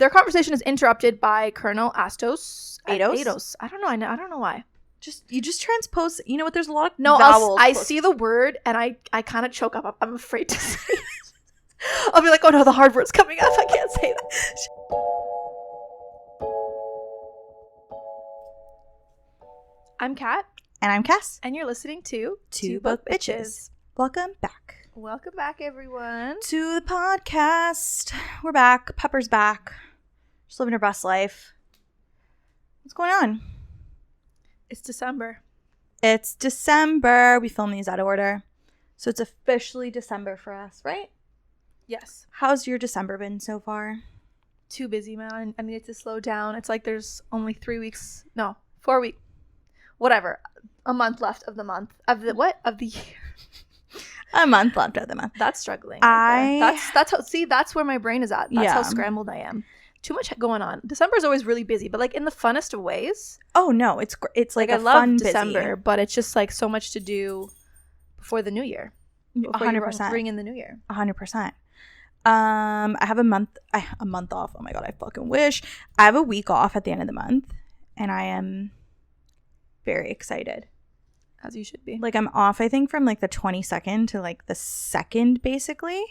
Their conversation is interrupted by Colonel Ados? Ados. I don't know why. You just transpose. You know what? There's a lot of No, vowels. I see the word and I kind of choke up. I'm afraid to say it. I'll be like, oh no, the hard word's coming up. I can't say that. I'm Kat. And I'm Cass. And you're listening to Two Book Bitches. Welcome back. Welcome back, everyone. To the podcast. We're back. Pepper's back. Just living her best life. What's going on? It's December. It's December. We film these out of order. So it's officially December for us, right? Yes. How's your December been so far? Too busy, man. I need to slow down. It's like there's only 4 weeks. Whatever. A month left of the month. Of the year. A month left of the month. That's struggling. That's where my brain is at. That's Yeah. how scrambled I am. Too much going on. December is always really busy, but like in the funnest of ways. Oh no, it's like I a love fun December, busy. but it's just like so much to do before the new year. 100%. Bring in the new year. 100%. I have a month off. Oh my god, I fucking wish. I have a week off at the end of the month, and I am very excited. As you should be. Like I'm off, I think, from like the 22nd to like the 2nd, basically.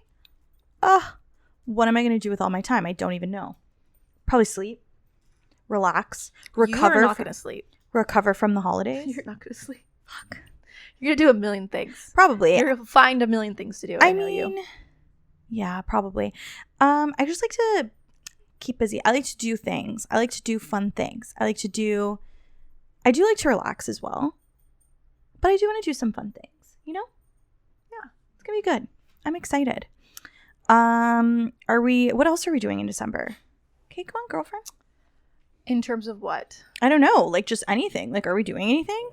What am I gonna do with all my time? I don't even know. Probably sleep, relax, recover. You're not gonna sleep. Recover from the holidays. You're not gonna sleep. Fuck. You're gonna do a million things. Probably. You're gonna find a million things to do. I know you. Yeah, probably. I just like to keep busy. I like to do things. I like to do fun things. I do like to relax as well. But I do want to do some fun things, you know? Yeah, it's gonna be good. I'm excited. What else are we doing in December? Okay, come on, girlfriend. In terms of what? I don't know. Like just anything. Like, are we doing anything?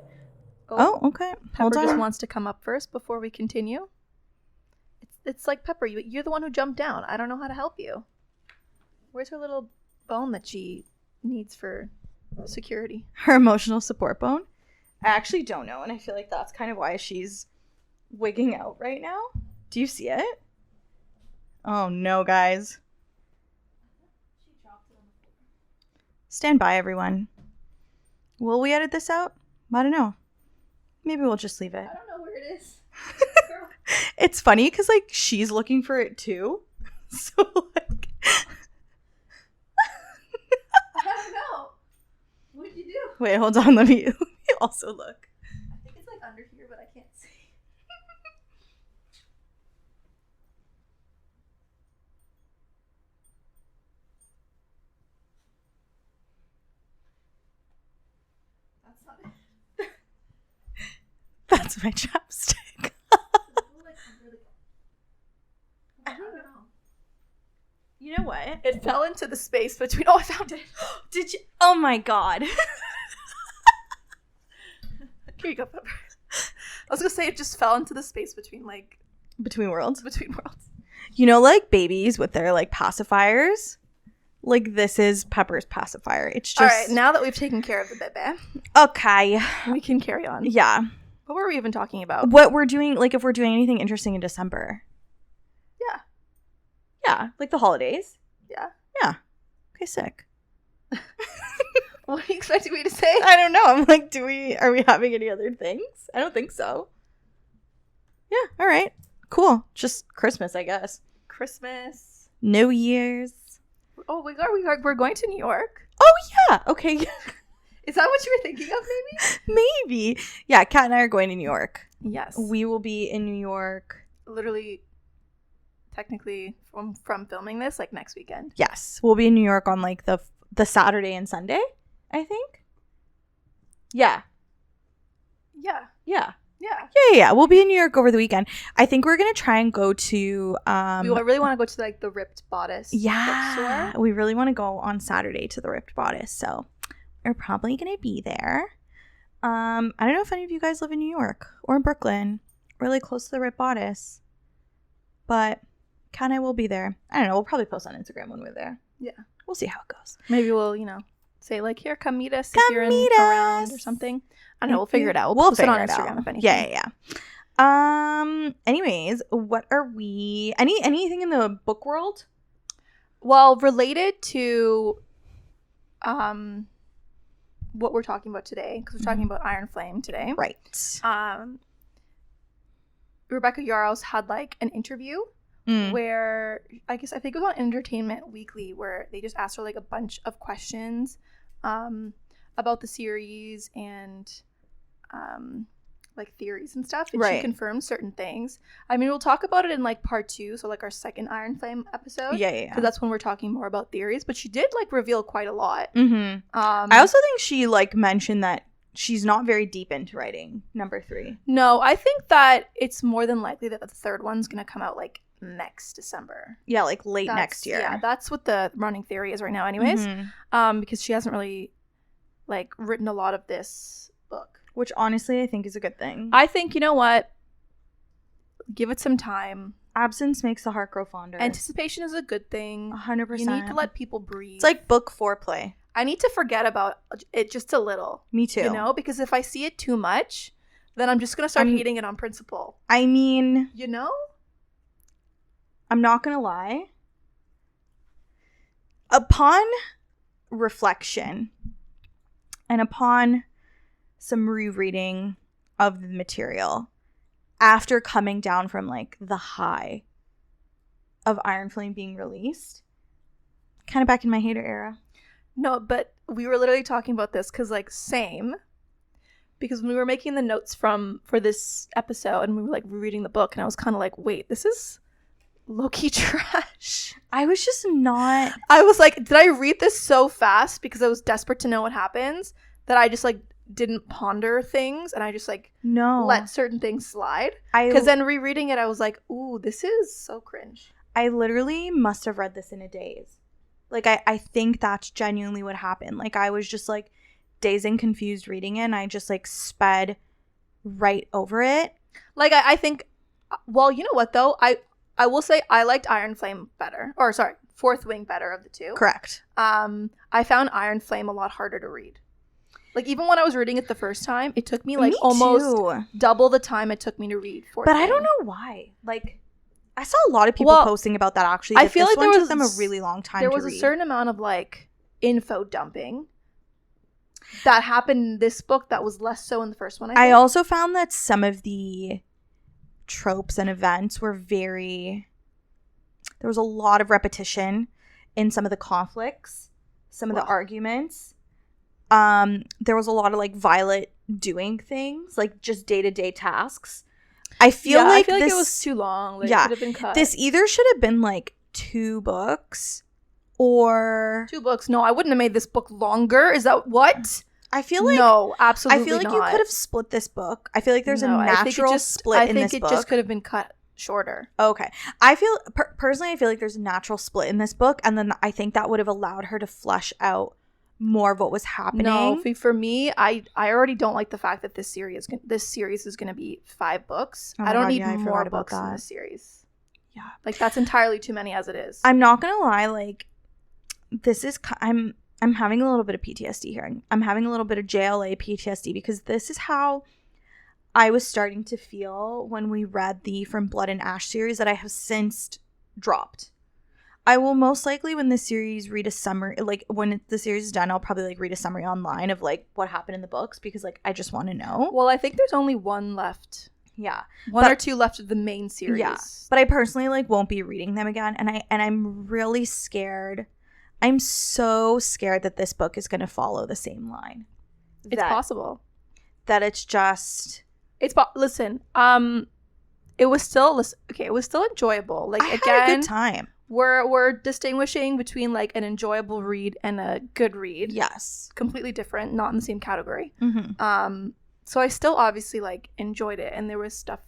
Oh, okay. Pepper just wants to come up first before we continue. It's like Pepper, you're the one who jumped down. I don't know how to help you. Where's her little bone that she needs for security? Her emotional support bone? I actually don't know, and I feel like that's kind of why she's wigging out right now. Do you see it? Oh no, guys. Stand by, everyone. Will we edit this out? I don't know. Maybe we'll just leave it. I don't know where it is. It's funny because like she's looking for it too. So like I don't know. What did you do? Wait, hold on. Let me also look. I think it's like under here, but I can't see. That's not it. That's my chapstick. I don't know. You know what? It fell into the space between. Oh, I found it. Did you? Oh my god. Here you go, Pepper. I was gonna say it just fell into the space between Between worlds. between worlds. You know, like babies with their like pacifiers. Like this is Pepper's pacifier. It's just All right. Now that we've taken care of the bebe, okay. we can carry on. Yeah. What were we even talking about? What we're doing, like if we're doing anything interesting in December. Yeah. Yeah, like the holidays. Yeah. Yeah. Okay, sick. What are you expecting me to say? I don't know. I'm like, are we having any other things? I don't think so. Yeah, all right. Cool. Just Christmas, I guess. Christmas. New Year's. Oh, we're going to New York. Oh, yeah. Okay. Is that what you were thinking of, maybe? Maybe. Yeah, Kat and I are going to New York. Yes. We will be in New York. Literally, technically, from filming this, like next weekend. Yes. We'll be in New York on like the Saturday and Sunday, I think. Yeah. Yeah. Yeah. Yeah. Yeah. We'll be in New York over the weekend. I think we're going to try and go to... I really want to go to like the Ripped Bodice Yeah. bookstore. We really want to go on Saturday to the Ripped Bodice. So we're probably going to be there. I don't know if any of you guys live in New York or in Brooklyn. Really close to the Ripped Bodice. But Kat and I will be there. I don't know. We'll probably post on Instagram when we're there. Yeah. We'll see how it goes. Maybe we'll, say like, here, come meet us Come if you're meet around us. or something. I don't know. We'll figure it out. We'll post it figure on it Instagram out. if anything. Yeah. Anyways, what are we... Anything in the book world? Well, related to what we're talking about today, because we're talking about Iron Flame today. Right. Rebecca Yarros had like an interview where I think it was on Entertainment Weekly, where they just asked her like a bunch of questions about the series and like theories and stuff, and she confirmed certain things. I mean, we'll talk about it in like part 2, so like our second Iron Flame episode. Yeah. Because that's when we're talking more about theories. But she did like reveal quite a lot. I also think she like mentioned that she's not very deep into writing number 3. No, I think that it's more than likely that the third one's gonna come out like next December. Yeah, like next year. Yeah, that's what the running theory is right now, anyways. Because she hasn't really like written a lot of this book. Which honestly I think is a good thing. I think, you know what? Give it some time. Absence makes the heart grow fonder. Anticipation is a good thing. 100%. You need to let people breathe. It's like book foreplay. I need to forget about it just a little. Me too. You know? Because if I see it too much, then I'm just going to start hating it on principle. I mean... You know? I'm not going to lie. Upon reflection and upon some rereading of the material, after coming down from like the high of Iron Flame being released, kind of back in my hater era. No, but we were literally talking about this because like same, because when we were making the notes for this episode and we were like rereading the book, and I was kind of like, wait, this is low-key trash. I was just not... I was like, did I read this so fast because I was desperate to know what happens that I just like didn't ponder things, and I just like let certain things slide? Because then rereading it, I was like, ooh, this is so cringe. I literally must have read this in a daze. Like I think that's genuinely what happened. Like I was just like dazed and confused reading it, and I just like sped right over it. Like I think, well, you know what though, I will say I liked Iron Flame better, or sorry, Fourth Wing better of the two. Correct. I found Iron Flame a lot harder to read. Like, even when I was reading it the first time, it took me, like, almost double the time it took me to read Fourth Wing. But I don't know why. Like, I saw a lot of people posting about that, actually. I feel like this one took them a really long time to read. There was a certain amount of, like, info dumping that happened in this book that was less so in the first one, I think. I also found that some of the tropes and events were very... There was a lot of repetition in some of the conflicts, some of the arguments. There was a lot of like Violet doing things, like just day-to-day tasks. I feel like it was too long. Like, it could have been cut. This either should have been like 2 books or 2 books. No, I wouldn't have made this book longer. Is that what? I feel like no, absolutely. I feel like not. you could have split this book. I feel like there's a natural split in this book. I think it just could have been cut shorter. Okay. I feel personally I feel like there's a natural split in this book, and then I think that would have allowed her to flesh out more of what was happening. No, for me, I already don't like the fact that this series is going to be 5 books. I don't need more books in this series. Yeah. Like, that's entirely too many as it is. I'm not going to lie, like, this is... I'm having a little bit of PTSD here. I'm having a little bit of JLA PTSD, because this is how I was starting to feel when we read the From Blood and Ash series that I have since dropped. I will most likely, when the series, read a summary, like when the series is done, I'll probably like read a summary online of like what happened in the books, because like I just want to know. Well, I think there's only 1 left. Yeah. One or 2 left of the main series. Yeah. But I personally like won't be reading them again, and I'm really scared. I'm so scared that this book is going to follow the same line. It's possible. That it's just... Listen, it was still enjoyable. Like, I had a good time. We're distinguishing between like an enjoyable read and a good read. Yes. Completely different, not in the same category. Mm-hmm. So I still obviously like enjoyed it, and there was stuff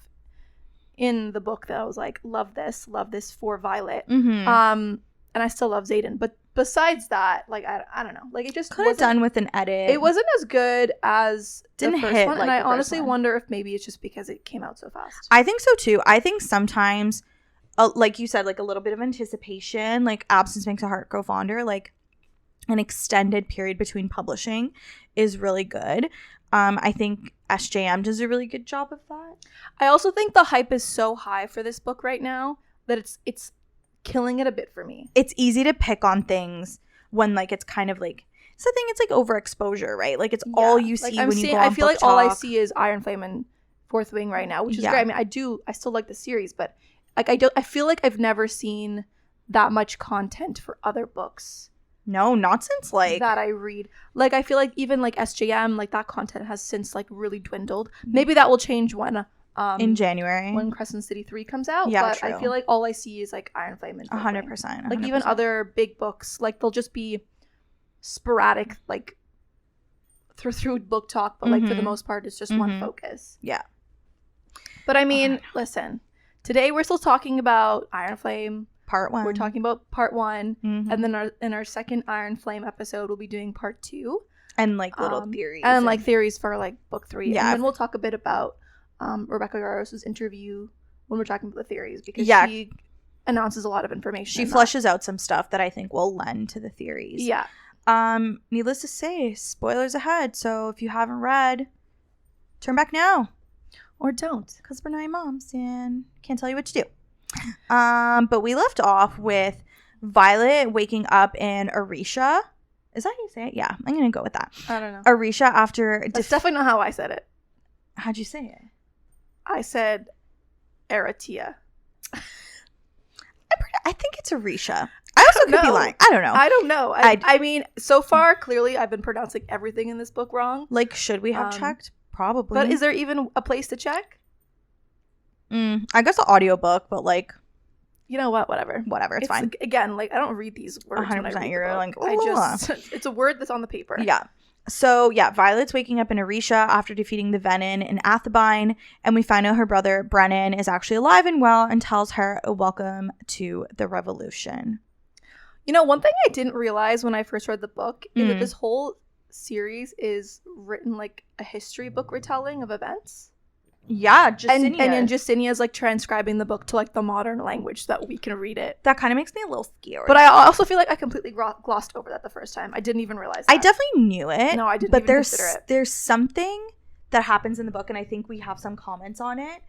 in the book that I was like, love this for Violet. Mm-hmm. And I still love Xaden, but besides that, like I don't know, like it just could have done with an edit. It wasn't as good as the first one, like, and I honestly wonder if maybe it's just because it came out so fast. I think so too. I think sometimes, like you said, like a little bit of anticipation, like absence makes a heart grow fonder. Like an extended period between publishing is really good. I think SJM does a really good job of that. I also think the hype is so high for this book right now that it's killing it a bit for me. It's easy to pick on things when like it's kind of like it's the thing. It's like overexposure, right? Like it's all you see when you go on I feel Book like all I Talk. see is Iron Flame and Fourth Wing right now, which is Yeah. great. I mean, I still like the series, but like I feel like I've never seen that much content for other books No, not since like that I read. Like I feel like even like SJM, like that content has since like really dwindled. Maybe that will change when in January. when Crescent City 3 comes out. Yeah, but true. I feel like all I see is like Iron Flame and Fourth Wing. 100%. Like even other big books, like they'll just be sporadic, like through Book Talk, but like for the most part, it's just one focus. Yeah. But I mean, listen, today we're still talking about Iron Flame. Part 1. We're talking about part 1, Mhm. and then in our second Iron Flame episode, we'll be doing part 2 and like little theories and like theories for like book 3. Yeah. And then we'll talk a bit about Rebecca Yarros' interview when we're talking about the theories, because Yeah. she announces a lot of information. she flushes out some stuff that I think will lend to the theories. Yeah. Needless to say, spoilers ahead. So if you haven't read, turn back now. Or don't. Because we're not your moms and can't tell you what to do. But we left off with Violet waking up in Orisha. Is that how you say it? Yeah, I'm gonna go with that. I don't know. Orisha after That's definitely not how I said it. how'd you say it? I said Aratia. I think it's Orisha. I also could be know. lying. I don't know. I don't know. I mean, so far, clearly, I've been pronouncing everything in this book wrong. Like, should we have checked? Probably. But is there even a place to check? I guess the audiobook, but like, You know what? Whatever. it's fine. Like, again, like I don't read these words. 100%. When I read You're the like, book. I just it's a word that's on the paper. Yeah. So, yeah, Violet's waking up in Orisha after defeating the Venin in Athabine, and we find out her brother, Brennan, is actually alive and well and tells her a welcome to the revolution. You know, one thing I didn't realize when I first read the book is that this whole series is written like a history book retelling of events. Yeah, And then Justinia's like transcribing the book to like the modern language so that we can read it. that kind of makes me a little scared. But I also feel like I completely glossed over that the first time. I didn't even realize that. I definitely knew it. No, I didn't But even consider it. there's something that happens in the book, and I think we have some comments on it.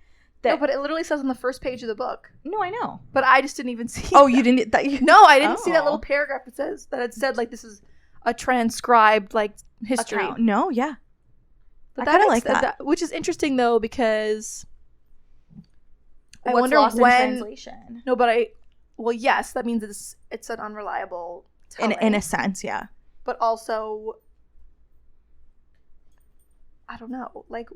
No, but it literally says on the first page of the book. No, I know. But I just didn't even see Oh, that. you didn't? That you? No, I didn't see that Oh. little paragraph that says that it said like this is a transcribed like history. Account. No, yeah. But I kinda makes- like that. Which is interesting though, because I What's wonder lost in when. translation? No, but well, yes, that means it's an unreliable telling. In a sense, yeah. But also, I don't know, like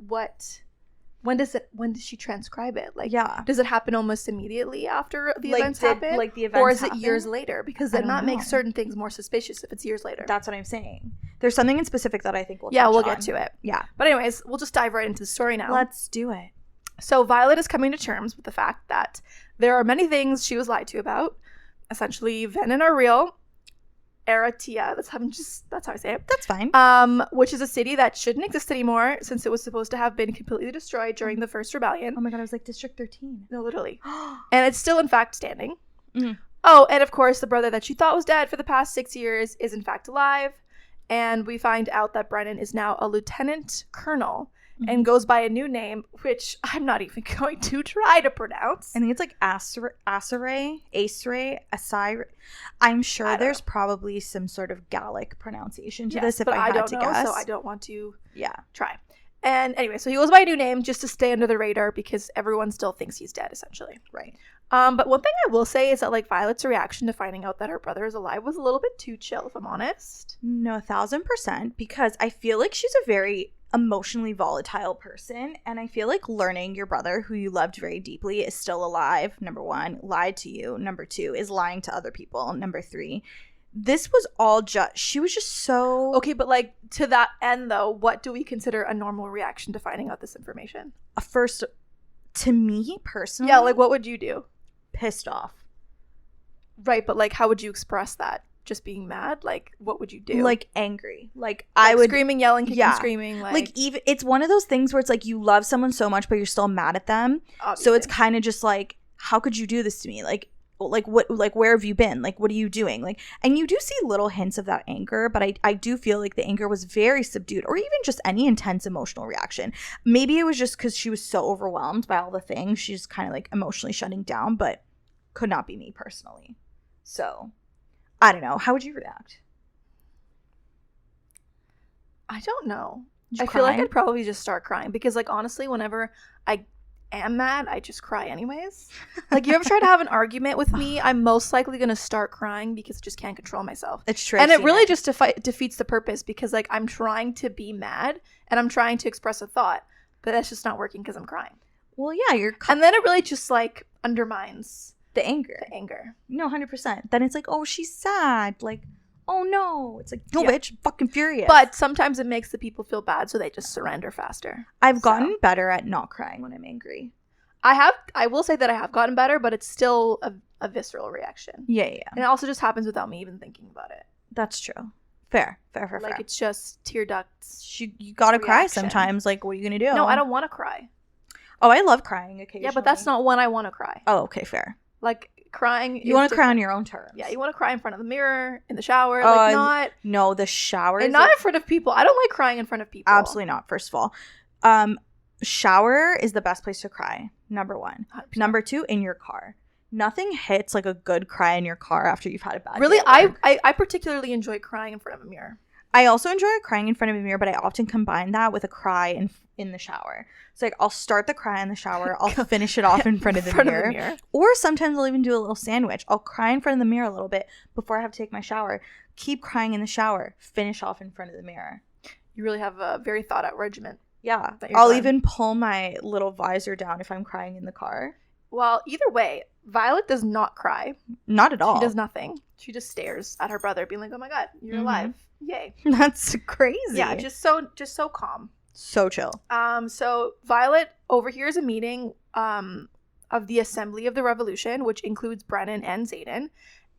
when does she transcribe it? Like, Yeah. does it happen almost immediately after the Like, events did- happen? like, the events or is happen? it years later? Because I then don't that makes know. certain things more suspicious if it's years later. That's what I'm saying. There's something in specific that I think we'll Yeah, touch we'll on. get to it. Yeah. But anyways, we'll just dive right into the story now. Let's do it. So Violet is coming to terms with the fact that there are many things she was lied to about. Essentially, Venin are real. Aratia, that's how I say it. That's fine. Which is a city that shouldn't exist anymore since it was supposed to have been completely destroyed during the First Rebellion. Oh my god, I was like District 13. No, literally. And it's still in fact standing. Mhm. Oh, and of course, the brother that she thought was dead for the past 6 years is in fact alive. And we find out that Brennan is now a lieutenant colonel and goes by a new name, which I'm not even going to try to pronounce. I think it's like Asare. I'm sure don't there's probably some sort of Gallic pronunciation to Yes, this if but I had don't to know, guess. so I don't want to Yeah. try. And anyway, so he goes by a new name just to stay under the radar because everyone still thinks he's dead, essentially. Right. But one thing I will say is that like Violet's reaction to finding out that her brother is alive was a little bit too chill, if I'm honest. No, 1,000%, because I feel like she's a very emotionally volatile person, and I feel like learning your brother, who you loved very deeply, is still alive, number one, lied to you, number two, is lying to other people, number three. This was all just, she was just so... Okay, but like to that end though, what do we consider a normal reaction to finding out this information? First, to me personally... Yeah, like what would you do? Pissed off. Right, but like how would you express that? Just being mad? Like what would you do? Like angry. Like I I would... screaming, yelling, kicking, yeah. screaming. Like even it's one of those things where it's like you love someone so much but you're still mad at them. obviously. So it's kind of just like, how could you do this to me? Like what, like where have you been? Like what are you doing? Like, and you do see little hints of that anger, but I do feel like the anger was very subdued, or even just any intense emotional reaction. Maybe it was just because she was so overwhelmed by all the things, she's kind of like emotionally shutting down. But could not be me personally. So, I don't know. How would you react? I don't know. Would you I feel like cry? I'd probably just start crying because, like, honestly, whenever I am mad, I just cry anyways. Like, you ever try to have an argument with me, I'm most likely going to start crying because I just can't control myself. It's true. And it really just defeats the purpose because, like, I'm trying to be mad and I'm trying to express a thought, but that's just not working because I'm crying. Well, yeah, and then it really just, like, undermines the anger. No, 100%. Then it's like, oh, she's sad. Like, oh no. It's like, no, bitch, fucking furious. But sometimes it makes the people feel bad, so they just surrender faster. I've gotten better at not crying when I'm angry. I will say that I have gotten better, but it's still a visceral reaction. Yeah. And it also just happens without me even thinking about it. That's true. Fair. Like, it's just tear ducts. You gotta cry sometimes. Like, what are you gonna do? No, I don't want to cry. Oh, I love crying occasionally. Yeah, but that's not when I want to cry. Oh, okay, fair. Like, crying. You want to cry on your own terms. Yeah, you want to cry in front of the mirror, in the shower. Like, not. No, the shower. And not in front of people. I don't like crying in front of people. Absolutely not, first of all. Shower is the best place to cry. Number 1. 100%. Number 2, in your car. Nothing hits like a good cry in your car after you've had a bad really, day at work. I particularly enjoy crying in front of a mirror. I also enjoy crying in front of a mirror, but I often combine that with a cry in the shower. So, like, I'll start the cry in the shower. I'll finish it off in front of the mirror. Or sometimes I'll even do a little sandwich. I'll cry in front of the mirror a little bit before I have to take my shower. Keep crying in the shower. Finish off in front of the mirror. You really have a very thought-out regimen. Yeah. I'll even pull my little visor down if I'm crying in the car. Well, either way, Violet does not cry. Not at all. She does nothing. She just stares at her brother, being like, "Oh my god, you're alive! Yay!" That's crazy. Yeah, just so calm, so chill. So Violet overhears a meeting of the Assembly of the Revolution, which includes Brennan and Xaden,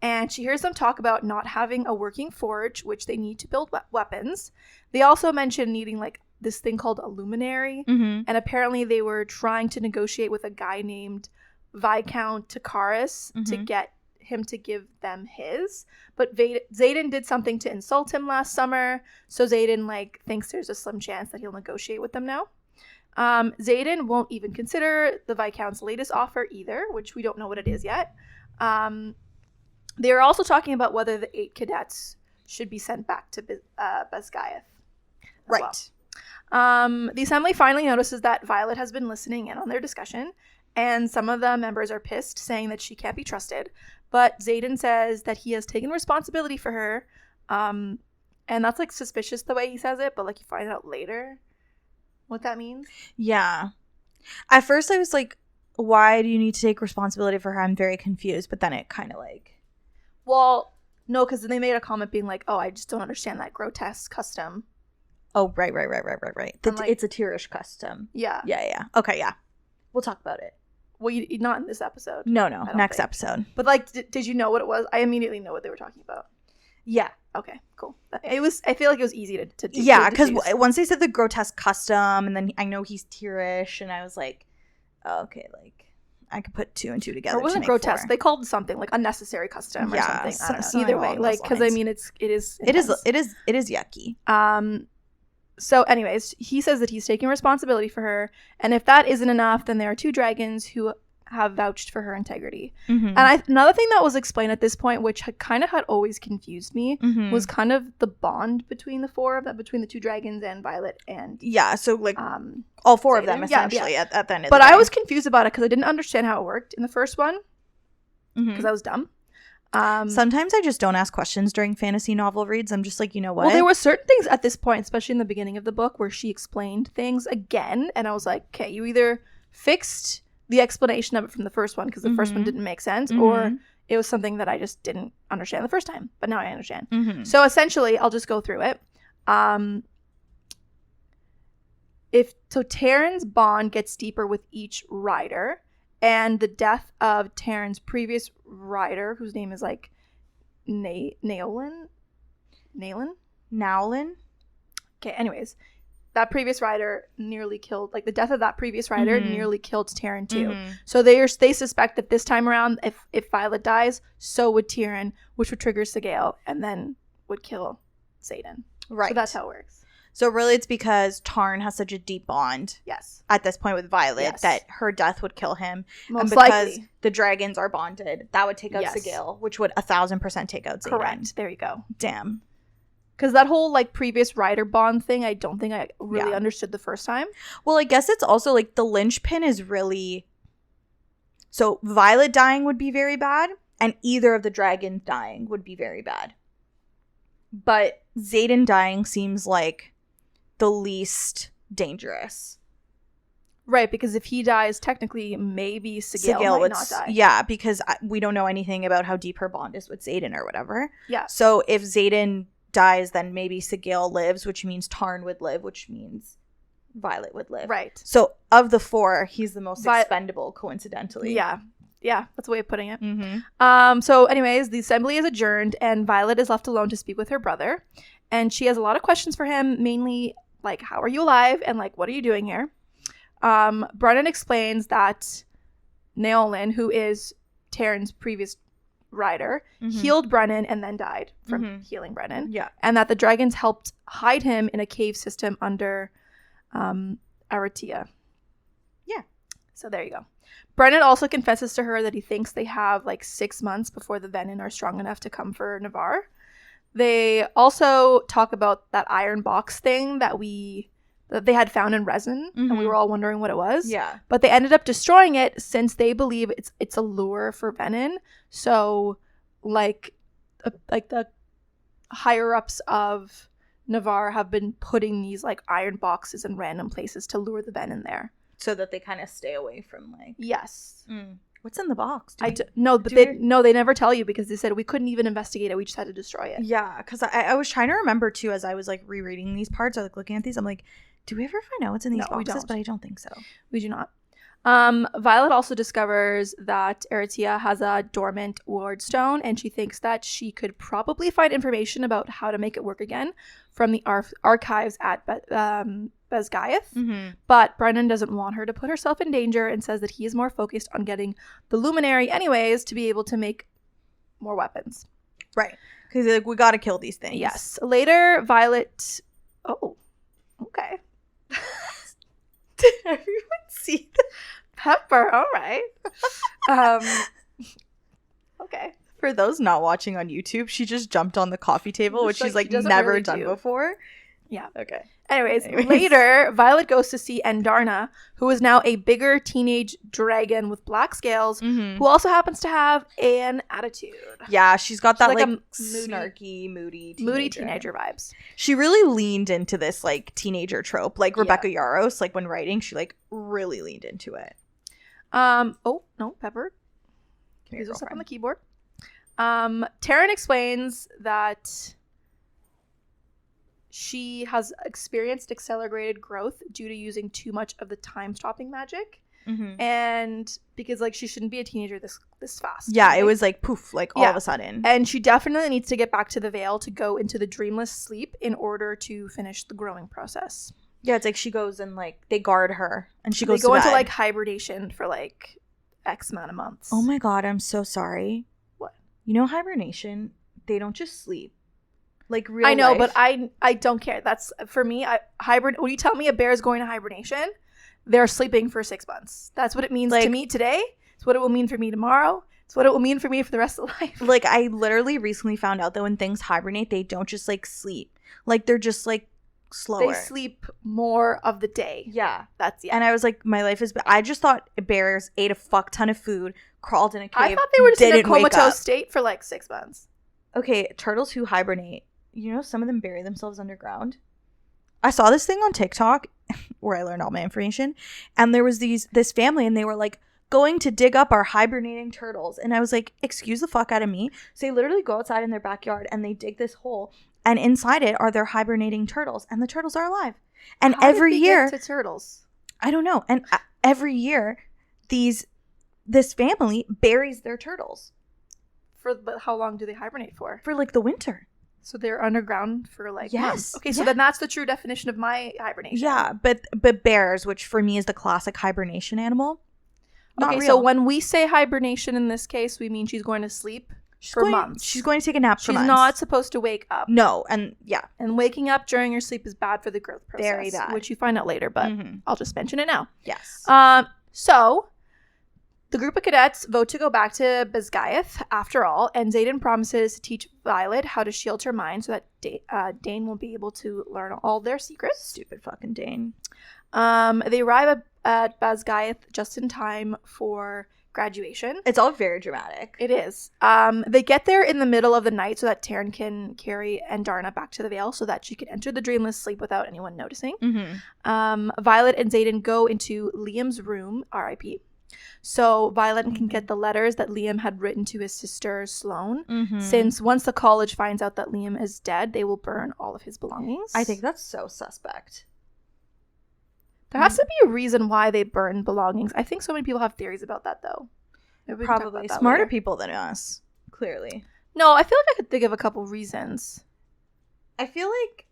and she hears them talk about not having a working forge, which they need to build weapons. They also mention needing like this thing called a luminary, and apparently they were trying to negotiate with a guy named Viscount Takaris to get him to give them his, but Xaden did something to insult him last summer, so Xaden like thinks there's a slim chance that he'll negotiate with them now. Xaden won't even consider the Viscount's latest offer either, which we don't know what it is yet. They're also talking about whether the 8 cadets should be sent back to Basgaeth. Right. Well. The Assembly finally notices that Violet has been listening in on their discussion, and some of the members are pissed, saying that she can't be trusted. But Xaden says that he has taken responsibility for her, and that's like suspicious the way he says it, but like you find out later what that means. Yeah. At first I was like, why do you need to take responsibility for her? I'm very confused, but then it kind of like... Well, no, because then they made a comment being like, oh, I just don't understand that grotesque custom. Oh, right. Like, it's a tierish custom. Yeah. Yeah. Okay, yeah. We'll talk about it. Well, not in this episode. No, next episode. But like, did you know what it was? I immediately know what they were talking about. Yeah. Okay, cool. I feel like it was easy to do. Yeah, because once they said the grotesque custom, and then I know he's tierish, and I was like, oh, okay, like I could put 2 and 2 together. Or it wasn't grotesque. 4. They called it something like unnecessary custom or something. I don't know. Either way, like, because I mean, it is yucky. So anyways, he says that he's taking responsibility for her, and if that isn't enough, then there are 2 dragons who have vouched for her integrity. And another thing that was explained at this point, which kind of had always confused me, was kind of the bond between the 4 of them, between the 2 dragons and Violet and so like all 4 Xaden. of them essentially at the end of but the day. I was confused about it because I didn't understand how it worked in the first one because I was dumb. Sometimes I just don't ask questions during fantasy novel reads. I'm just like, you know what? Well, there were certain things at this point, especially in the beginning of the book, where she explained things again, and I was like, okay, you either fixed the explanation of it from the first one because the first one didn't make sense, or it was something that I just didn't understand the first time, but now I understand. So essentially, I'll just go through it. Taryn's bond gets deeper with each rider, and the death of Taryn's previous rider, whose name is like Naolin? Okay, anyways, that previous rider nearly killed, like the death of that previous rider nearly killed Taryn too. So they suspect that this time around, if Violet dies, so would Taryn, which would trigger Sigale and then would kill Xaden. Right. So that's how it works. So really it's because Tarn has such a deep bond Yes. at this point with Violet Yes. that her death would kill him. Most and because likely. the dragons are bonded, that would take out Yes. Sigil, which would 1,000% take out Xaden. Correct. There you go. Damn. Because that whole, like, previous rider bond thing, I don't think I really understood the first time. Well, I guess it's also, like, the linchpin is really... So Violet dying would be very bad, and either of the dragons dying would be very bad. But Xaden dying seems like the least dangerous. Right, because if he dies, technically, maybe Sigil might would not die. Yeah, because we don't know anything about how deep her bond is with Xaden or whatever. Yeah. So if Xaden dies, then maybe Sigil lives, which means Tarn would live, which means Violet would live. Right. So of the four, he's the most expendable, coincidentally. Yeah. Yeah, that's a way of putting it. Mm-hmm. So anyways, the assembly is adjourned and Violet is left alone to speak with her brother. And she has a lot of questions for him, mainly like, how are you alive? And like, what are you doing here? Brennan explains that Naolin, who is Taryn's previous rider, healed Brennan and then died from healing Brennan. Yeah. And that the dragons helped hide him in a cave system under Aratia. Yeah. So there you go. Brennan also confesses to her that he thinks they have like 6 months before the Venin are strong enough to come for Navarre. They also talk about that iron box thing that they had found in resin, and we were all wondering what it was. Yeah. But they ended up destroying it since they believe it's a lure for Venin. So, like the higher ups of Navarre have been putting these like iron boxes in random places to lure the Venin there, so that they kind of stay away from like. Yes. What's in the box? They never tell you because they said we couldn't even investigate it. We just had to destroy it. Yeah, because I was trying to remember too as I was like rereading these parts or like looking at these. I'm like, do we ever find out what's in these boxes? We don't. But I don't think so. We do not. Violet also discovers that Aratia has a dormant ward stone, and she thinks that she could probably find information about how to make it work again from the archives at Bezgaeth. But Brennan doesn't want her to put herself in danger and says that he is more focused on getting the Luminary anyways to be able to make more weapons. Right. Because like, we got to kill these things. Yes. Later, Violet... Oh, okay. Did everyone see that? Pepper, all right. Okay. For those not watching on YouTube, she just jumped on the coffee table, which she's like never really done before. Yeah. Okay. Anyways, later, Violet goes to see Endarna, who is now a bigger teenage dragon with black scales, who also happens to have an attitude. Yeah, she's got that like a snarky, moody teenager vibes. She really leaned into this like teenager trope, like Rebecca Yarros, like when writing, she like really leaned into it. Oh, no, Pepper. Use us up on the keyboard. Taryn explains that she has experienced accelerated growth due to using too much of the time-stopping magic. And because like she shouldn't be a teenager this fast. Yeah, it was like poof, like all of a sudden. And she definitely needs to get back to the Vale to go into the dreamless sleep in order to finish the growing process. Yeah, it's like she goes and like they guard her and she goes to bed. They go into like hibernation for like X amount of months. Oh my god, I'm so sorry. What? You know, hibernation, they don't just sleep. Like real I know, life. but I don't care. That's for me. When you tell me a bear is going to hibernation, they're sleeping for 6 months. That's what it means to me today. It's what it will mean for me tomorrow. It's what it will mean for me for the rest of life. Like I literally recently found out that when things hibernate, they don't just like sleep. Like they're just like slower. They sleep more of the day. Yeah. That's And I was like, my life is... I just thought bears ate a fuck ton of food, crawled in a cave, I thought they were just in a comatose comatose state for like 6 months. Okay, turtles who hibernate, you know, some of them bury themselves underground. I saw this thing on TikTok where I learned all my information, and there was this family, and they were like going to dig up our hibernating turtles, and I was like, excuse the fuck out of me. So they literally go outside in their backyard and they dig this hole, and inside it are their hibernating turtles, and the turtles are alive. And How every did they year get to turtles, I don't know, and every year this family buries their turtles. But how long do they hibernate for? For like the winter. So they're underground for like months. Okay, so yeah. then that's the true definition of my hibernation. Yeah, but bears, which for me is the classic hibernation animal. Not okay, real. so when we say hibernation in this case, we mean she's going to sleep for months. She's going to take a nap for months. She's not supposed to wake up. No, and yeah. And waking up during your sleep is bad for the growth process. Very bad. Which you find out later, but I'll just mention it now. Yes. So the group of cadets vote to go back to Basgiath after all, and Xaden promises to teach Violet how to shield her mind so that Dane will be able to learn all their secrets. Stupid fucking Dane. They arrive at Basgiath just in time for graduation. It's all very dramatic. It is. They get there in the middle of the night so that Taryn can carry Andarna back to the Vale so that she can enter the dreamless sleep without anyone noticing. Violet and Xaden go into Liam's room, R.I.P., so Violet can get the letters that Liam had written to his sister Sloane. Since once the college finds out that Liam is dead, they will burn all of his belongings. I think that's so suspect. There has to be a reason why they burn belongings. I think so many people have theories about that, though. Probably smarter people than us, clearly. No, I feel like I could think of a couple reasons. I feel like,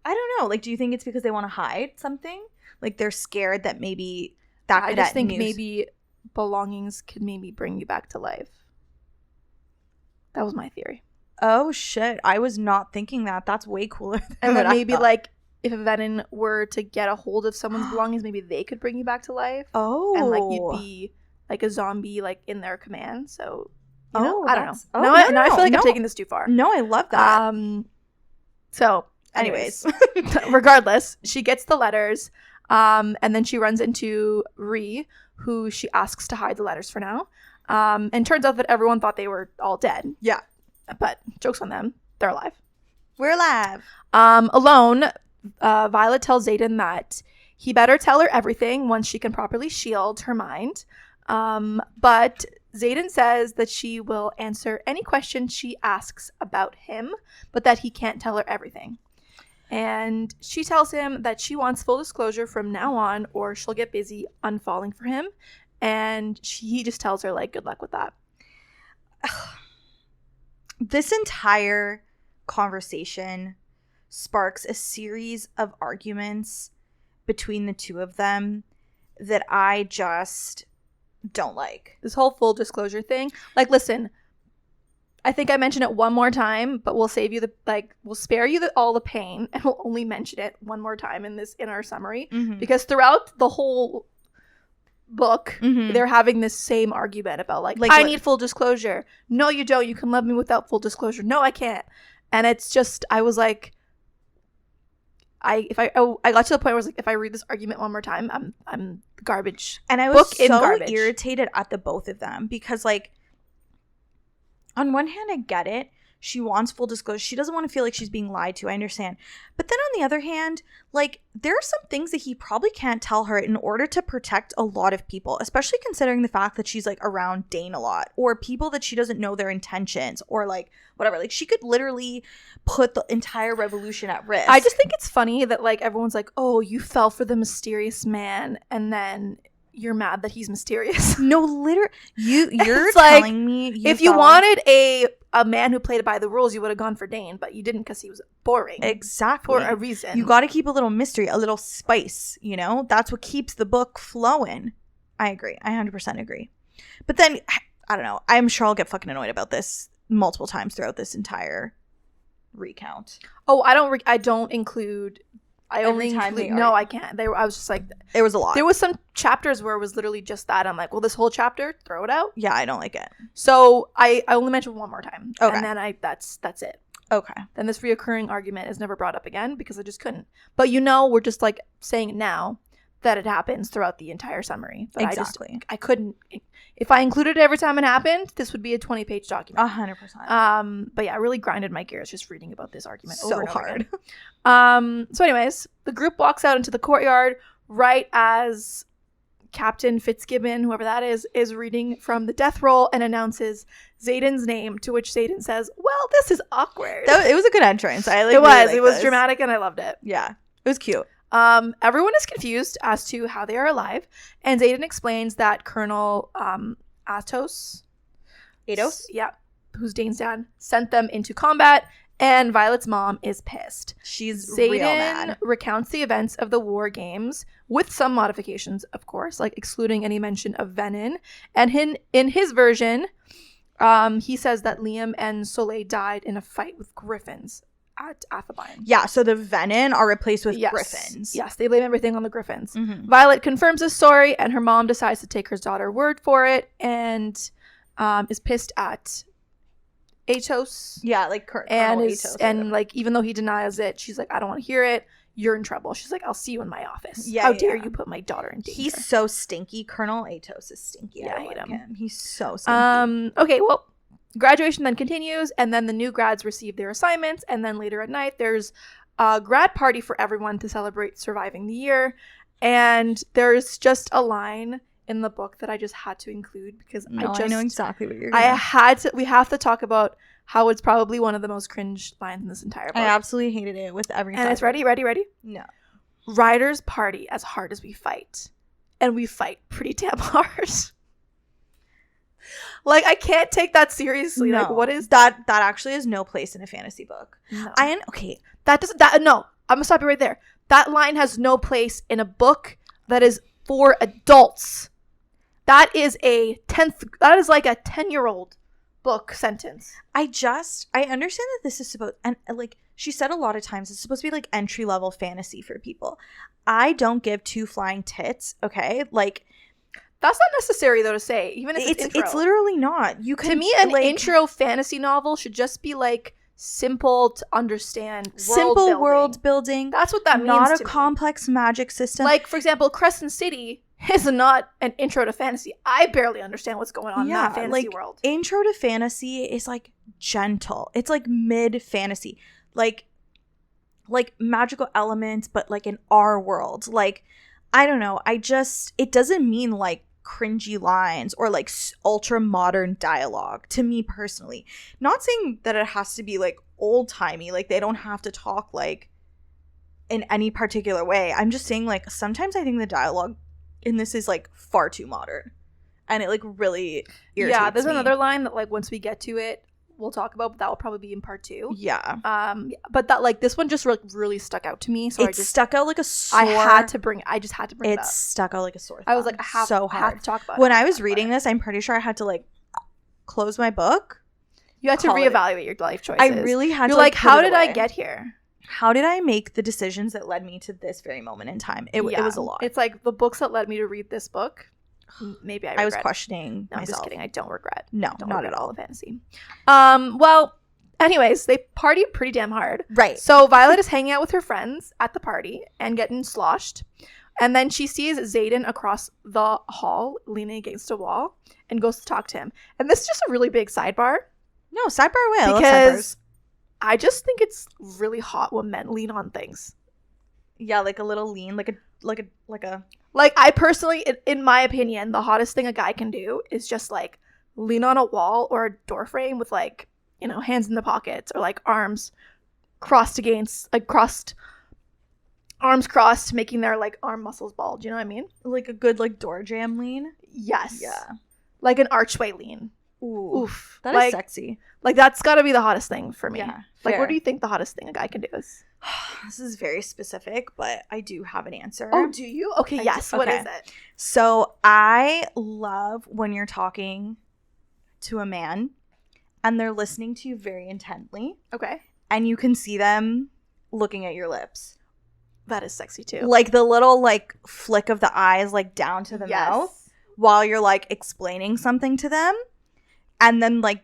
I don't know. Like, do you think it's because they want to hide something? Like, they're scared that maybe that I just think maybe belongings could maybe bring you back to life. That was my theory. Oh, shit. I was not thinking that. That's way cooler than and then maybe, I thought. like, if Venom were to get a hold of someone's belongings, maybe they could bring you back to life. Oh. And, like, you'd be, like, a zombie, like, in their command. So, you know? Oh, I don't know. Oh, no, I feel like I'm taking this too far. No, I love that. So, anyways, regardless, she gets the letters, and then she runs into Ree, who she asks to hide the letters for now. And turns out that everyone thought they were all dead. Yeah. But joke's on them. They're alive. We're alive. Alone, Violet tells Xaden that he better tell her everything once she can properly shield her mind. But Xaden says that she will answer any question she asks about him, but that he can't tell her everything. And she tells him that she wants full disclosure from now on, or she'll get busy unfalling for him. And he just tells her, like, good luck with that. This entire conversation sparks a series of arguments between the two of them that I just don't like. This whole full disclosure thing. Like, listen, I think I mentioned it one more time, but we'll save you we'll spare you all the pain, and we'll only mention it one more time in our summary, because throughout the whole book, they're having this same argument about like I need full disclosure. No, you don't. You can love me without full disclosure. No, I can't. And it's just, I was like, I got to the point where I was like, if I read this argument one more time, I'm garbage. And I was so irritated at the both of them because, like, on one hand, I get it. She wants full disclosure. She doesn't want to feel like she's being lied to. I understand. But then on the other hand, like, there are some things that he probably can't tell her in order to protect a lot of people, especially considering the fact that she's, like, around Dane a lot, or people that she doesn't know their intentions, or, like, whatever. Like, she could literally put the entire revolution at risk. I just think it's funny that, like, everyone's like, oh, you fell for the mysterious man, and then you're mad that he's mysterious. No, literally, you're like, telling me if you wanted a man who played by the rules, you would have gone for Dane, but you didn't because he was boring. Exactly. For a reason. You got to keep a little mystery, a little spice, you know? That's what keeps the book flowing. I agree. I 100% agree. But then, I don't know. I'm sure I'll get fucking annoyed about this multiple times throughout this entire recount. Oh, I don't include... I only include... No, I can't. I was just like... There was a lot. There was some chapters where it was literally just that. I'm like, well, this whole chapter, throw it out. Yeah, I don't like it. So I only mentioned one more time. Okay. And then that's it. Okay. Then this reoccurring argument is never brought up again because I just couldn't. But we're just like saying it now that it happens throughout the entire summary. But exactly. I couldn't... If I included it every time it happened, this would be a 20-page document. 100%. But yeah, I really grinded my gears just reading about this argument so over and over hard. Again. So anyways, the group walks out into the courtyard right as Captain Fitzgibbon, whoever that is reading from the death roll and announces Xaden's name, to which Xaden says, well, this is awkward. It was a good entrance. It was dramatic and I loved it. Yeah, it was cute. Everyone is confused as to how they are alive, and Xaden explains that Colonel Atos, yeah, who's Dane's dad, sent them into combat, and Violet's mom is pissed. She's Xaden real mad. Recounts the events of the war games with some modifications, of course, like excluding any mention of Venin, and in his version, He says that Liam and Soleil died in a fight with griffins at Athabine. Yeah, so the venom are replaced with Yes. griffins. Yes, they blame everything on the griffins. Mm-hmm. Violet confirms this story, and her mom decides to take her daughter's word for it, and is pissed at Atos. Yeah, like And Colonel is Atos. and like even though he denies it, she's like, I don't want to hear it. You're in trouble. She's like, I'll see you in my office. Yeah, How yeah, dare yeah. you put my daughter in danger? He's so stinky. Colonel Atos is stinky. Yeah, I I hate like him. him. He's so stinky. Okay, well, graduation then continues, and then the new grads receive their assignments, and then later at night there's a grad party for everyone to celebrate surviving the year, and there's just a line in the book that I just had to include because I know exactly what you're we gonna have to talk about how it's probably one of the most cringe lines in this entire book. I absolutely hated it with every And fiber. it's ready? No. Riders party as hard as we fight. And we fight pretty damn hard. Like, I can't take that seriously. No. Like, what is that? That actually has no place in a fantasy book. No. Okay. No, I'm gonna stop you right there. That line has no place in a book that is for adults. That is like a 10-year-old book sentence. I understand that this is supposed, and like she said a lot of times, it's supposed to be like entry-level fantasy for people. I don't give two flying tits, okay? Like, that's not necessary though to say, even if it's literally not. You can, to me, an intro fantasy novel should just be like simple to understand, world building. That's what that means. Not to a me. complex magic system. Like, for example, Crescent City is not an intro to fantasy. I barely understand what's going on in that fantasy world. Intro to fantasy is like gentle. It's like mid fantasy, like magical elements, but like in our world. Like, I don't know. It doesn't mean like cringy lines or like ultra modern dialogue to me personally. Not saying that it has to be like old timey. Like, they don't have to talk like in any particular way. I'm just saying, like, sometimes I think the dialogue in this is like far too modern, and it like really irritates Yeah, there's me. another line that like once we get to it we'll talk about, but that will probably be in part 2. Yeah. But that like this one just really stuck out to me, so it stuck out like a sore. I just had to bring it up. Stuck out like a sore thumb. I was like, I have to talk about it. When I was reading this, I'm pretty sure I had to like close my book. You had to reevaluate your life choices. I really had You're to like, put how it did away. I get here? How did I make the decisions that led me to this very moment in time? It was a lot. It's like the books that led me to read this book. Maybe I was questioning No, I'm myself. just kidding. I don't regret. No, Don't not regret at all. the fantasy. Well, anyways, they party pretty damn hard. Right. So Violet is hanging out with her friends at the party and getting sloshed. And then she sees Xaden across the hall, leaning against a wall, and goes to talk to him. And this is just a really big sidebar. No, sidebar away. I love Because sidebars. I just think it's really hot when men lean on things. Yeah, like a little lean, like a Like, I personally, in my opinion, the hottest thing a guy can do is just, like, lean on a wall or a door frame with, like, you know, hands in the pockets or, like, arms crossed against, like, arms crossed, making their, like, arm muscles bulge. You know what I mean? like a good like door jam lean. Yes. Yeah. Like an archway lean. Ooh. Oof. That like, is sexy. Like, that's got to be the hottest thing for me. Yeah. Like, fair. what do you think the hottest thing a guy can do is? This is very specific, but I do have an answer. Oh, do you? Okay, yes. What is it? So I love when you're talking to a man and they're listening to you very intently, Okay. and you can see them looking at your lips. That is sexy, too. Like the little like flick of the eyes like down to the mouth while you're like explaining something to them, and then like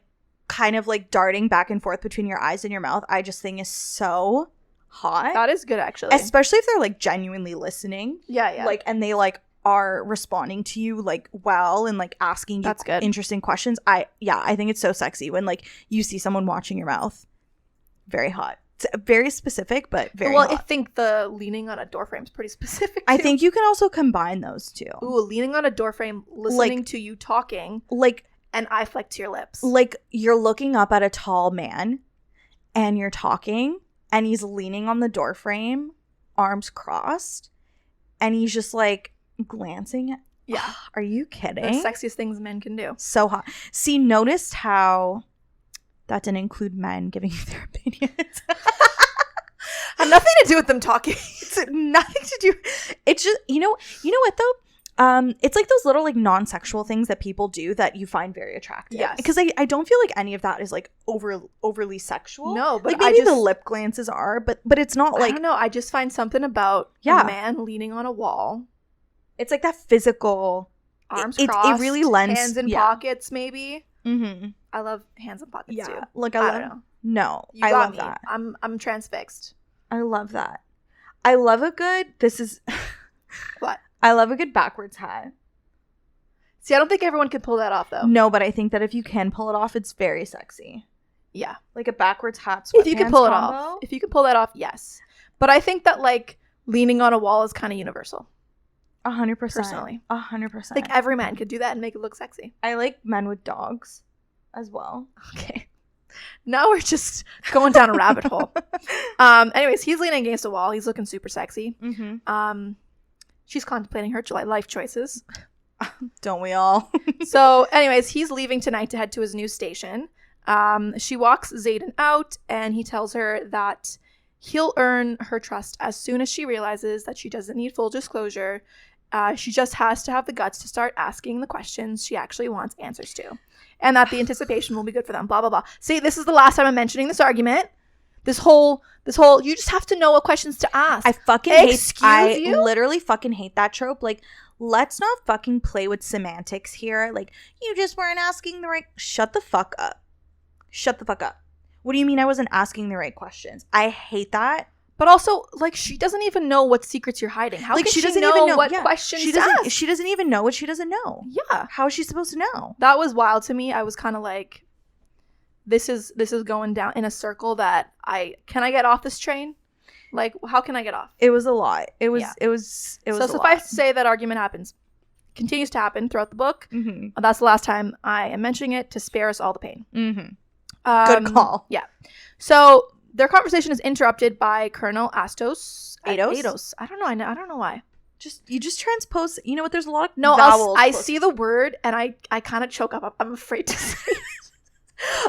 kind of like darting back and forth between your eyes and your mouth. I just think is so hot. That is good, actually. Especially if they're like genuinely listening. Yeah. Like, and they like are responding to you like well and like asking you That's good. interesting questions. I think it's so sexy when like you see someone watching your mouth. Very hot. It's very specific, but very well, hot. I think the leaning on a doorframe is pretty specific, I too. think you can also combine those two. Ooh, leaning on a doorframe, listening to you talking, Like and eye fleck to your lips. like you're looking up at a tall man and you're talking and he's leaning on the doorframe, arms crossed, and he's just like glancing at, Yeah. are you The kidding? sexiest things men can do. So hot. See, noticed how that didn't include men giving you their opinions. Had nothing to do with them talking. It's nothing to do. It's just, you know what though? It's like those little like non-sexual things that people do that you find very attractive. Yes. Because I don't feel like any of that is like overly sexual. No, but like maybe I the lip glances are, but it's not like, I don't know. I just find something about a man leaning on a wall, it's like that physical arms it crossed, really lends, hands in pockets maybe. Mm-hmm. I love hands in pockets too. Like I don't know. No, You I got love me. that. I'm transfixed. I love that. I love a good. This is What? I love a good backwards hat. See, I don't think everyone can pull that off though. No, but I think that if you can pull it off, it's very sexy. Yeah, like a backwards hat. If you can pull it combo. off, if you can pull that off, yes. But I think that like leaning on a wall is kind of universal. 100%. Personally, 100%. Like every man could do that and make it look sexy. I like men with dogs as well. Okay. Now we're just going down a rabbit hole. Anyways, he's leaning against a wall. He's looking super sexy. Mm-hmm. She's contemplating her life choices. Don't we all? So, anyways, he's leaving tonight to head to his new station. She walks Xaden out, and he tells her that he'll earn her trust as soon as she realizes that she doesn't need full disclosure. She just has to have the guts to start asking the questions she actually wants answers to. And that the anticipation will be good for them, blah, blah, blah. See, this is the last time I'm mentioning this argument. This whole, you just have to know what questions to ask. I fucking literally fucking hate that trope. Like, let's not fucking play with semantics here. Like, you just weren't asking the right. Shut the fuck up. Shut the fuck up. What do you mean I wasn't asking the right questions? I hate that. But also, like, she doesn't even know what secrets you're hiding. How like, can she doesn't know even know what questions to ask? She doesn't even know what she doesn't know. Yeah. How is she supposed to know? That was wild to me. I was kind of like, this is going down in a circle that can I get off this train? Like, how can I get off? It was a lot. It was So suffice to say that argument continues to happen throughout the book. Mm-hmm. That's the last time I am mentioning it to spare us all the pain. Mm-hmm. Good call. Yeah. So their conversation is interrupted by Colonel Atos. I don't know. I don't know why. You just transpose. You know what? There's a lot of vowels. I see the word and I kind of choke up. I'm afraid to say it.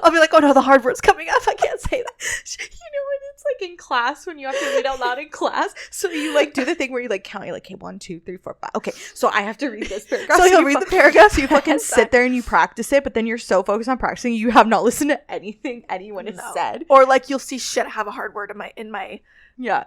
I'll be like, oh no, the hard word's coming up. I can't say that. You know when it's like in class when you have to read out loud in class, so you like do the thing where you like count. You're like, okay, 1, 2, 3, 4, 5. Okay, so I have to read this paragraph. So you'll read the paragraph. So you fucking sit there and you practice it, but then you're so focused on practicing, you have not listened to anything anyone has said. Or like you'll see shit. I have a hard word in my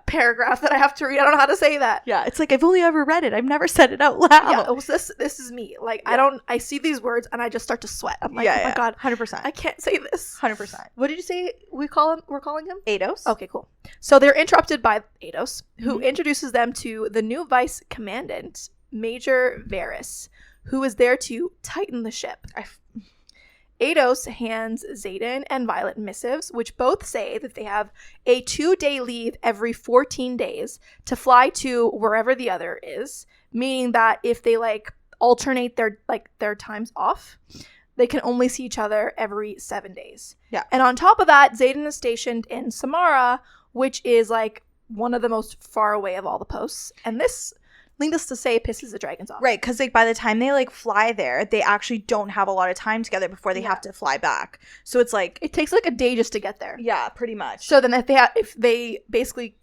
paragraph that I have to read. I don't know how to say that. Yeah, it's like I've only ever read it. I've never said it out loud. Yeah, this is me. Like I see these words and I just start to sweat. I'm like, oh my god, 100%. I can't say this. 100%. What did you say? We're calling him Atos. Okay, cool. So they're interrupted by Atos, who introduces them to the new vice commandant, Major Varys, who is there to tighten the ship. Atos hands Xaden and Violet missives, which both say that they have a 2-day leave every 14 days to fly to wherever the other is, meaning that if they like alternate their times off, they can only see each other every 7 days. Yeah. And on top of that, Xaden is stationed in Samara, which is like one of the most far away of all the posts. And this, needless to say, pisses the dragons off. Right, because like by the time they like fly there, they actually don't have a lot of time together before they have to fly back. So it's like it takes like a day just to get there. Yeah, pretty much. So then if they basically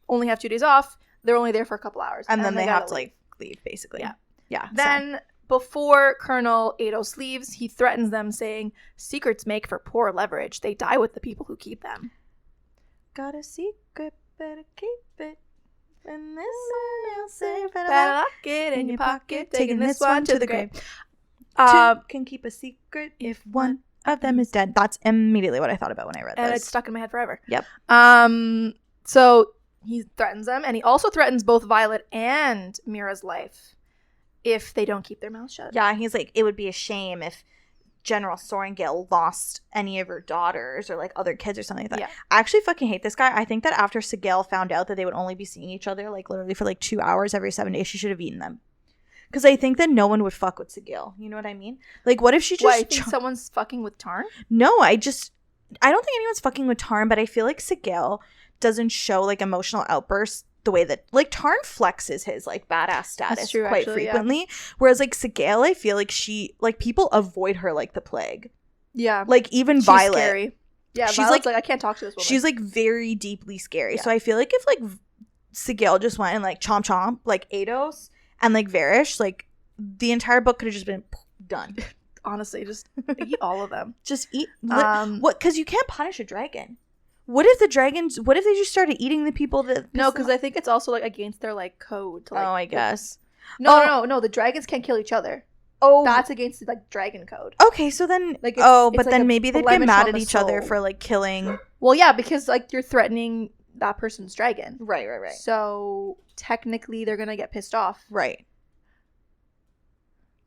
only have 2 days off, they're only there for a couple hours, and then they have to like leave basically. Yeah. Then before Colonel Atos leaves, he threatens them, saying, "Secrets make for poor leverage. They die with the people who keep them." Got a secret, better keep it. And this one I'll say, better lock it in your pocket, taking this one to the grave. Two can keep a secret if one of them is dead. That's immediately what I thought about when I read this. And it's stuck in my head forever. Yep. So he threatens them, and he also threatens both Violet and Mira's life if they don't keep their mouths shut. Yeah, he's like, it would be a shame if General Sorengale lost any of her daughters or like other kids or something like that. Yeah. I actually fucking hate this guy. I think that after Sigil found out that they would only be seeing each other like literally for like 2 hours every 7 days, she should have eaten them. Because I think that no one would fuck with Sigil. You know what I mean? Like, what if she just... What, I think someone's fucking with Tarn? No, I don't think anyone's fucking with Tarn, but I feel like Sigil doesn't show like emotional outbursts the way that like Tarn flexes his like badass status quite frequently, whereas like Sigil, I feel like she like people avoid her like the plague. Yeah, like even she's Violet. Scary. Yeah, she's like I can't talk to this woman. She's like very deeply scary. So I feel like if like Sigil just went and like chomp like Atos and like Varys, like the entire book could have just been done. Honestly, just eat all of them. Just eat. What? Because you can't punish a dragon. What if they just started eating the people that? No, because I think it's also like against their like code. To, like, I guess. No. The dragons can't kill each other. Oh, that's against the like dragon code. Okay, so then like but then maybe they'd get mad at each other for like killing. Well, yeah, because like you're threatening that person's dragon. Right. So technically, they're gonna get pissed off. Right.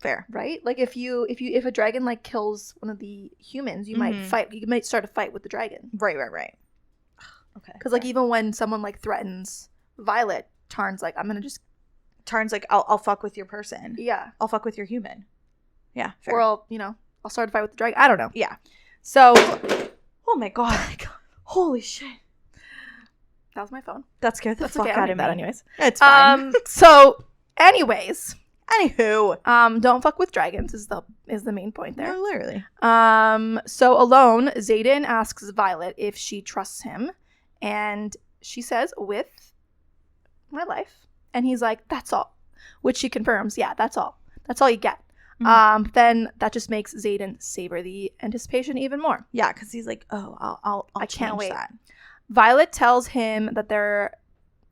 Fair. Right. Like if a dragon like kills one of the humans, you might fight. You might start a fight with the dragon. Right. Okay. Because like even when someone like threatens Violet, Tarn's like, I'm gonna just. Tarn's like, I'll fuck with your person. Yeah. I'll fuck with your human. Yeah. Fair. Or I'll start a fight with the dragon. I don't know. Yeah. So. Oh my god. Holy shit. That was my phone. That scared the fuck out of me. Anyways. It's fine. So, anyways. Anywho. Don't fuck with dragons is the main point there. No, literally. So alone, Xaden asks Violet if she trusts him, and she says, "With my life." And he's like, "That's all," which she confirms. Yeah, that's all. That's all you get. Mm-hmm. Then that just makes Xaden savor the anticipation even more. Yeah, because he's like, "Oh, I'll I can't wait." That. Violet tells him that they're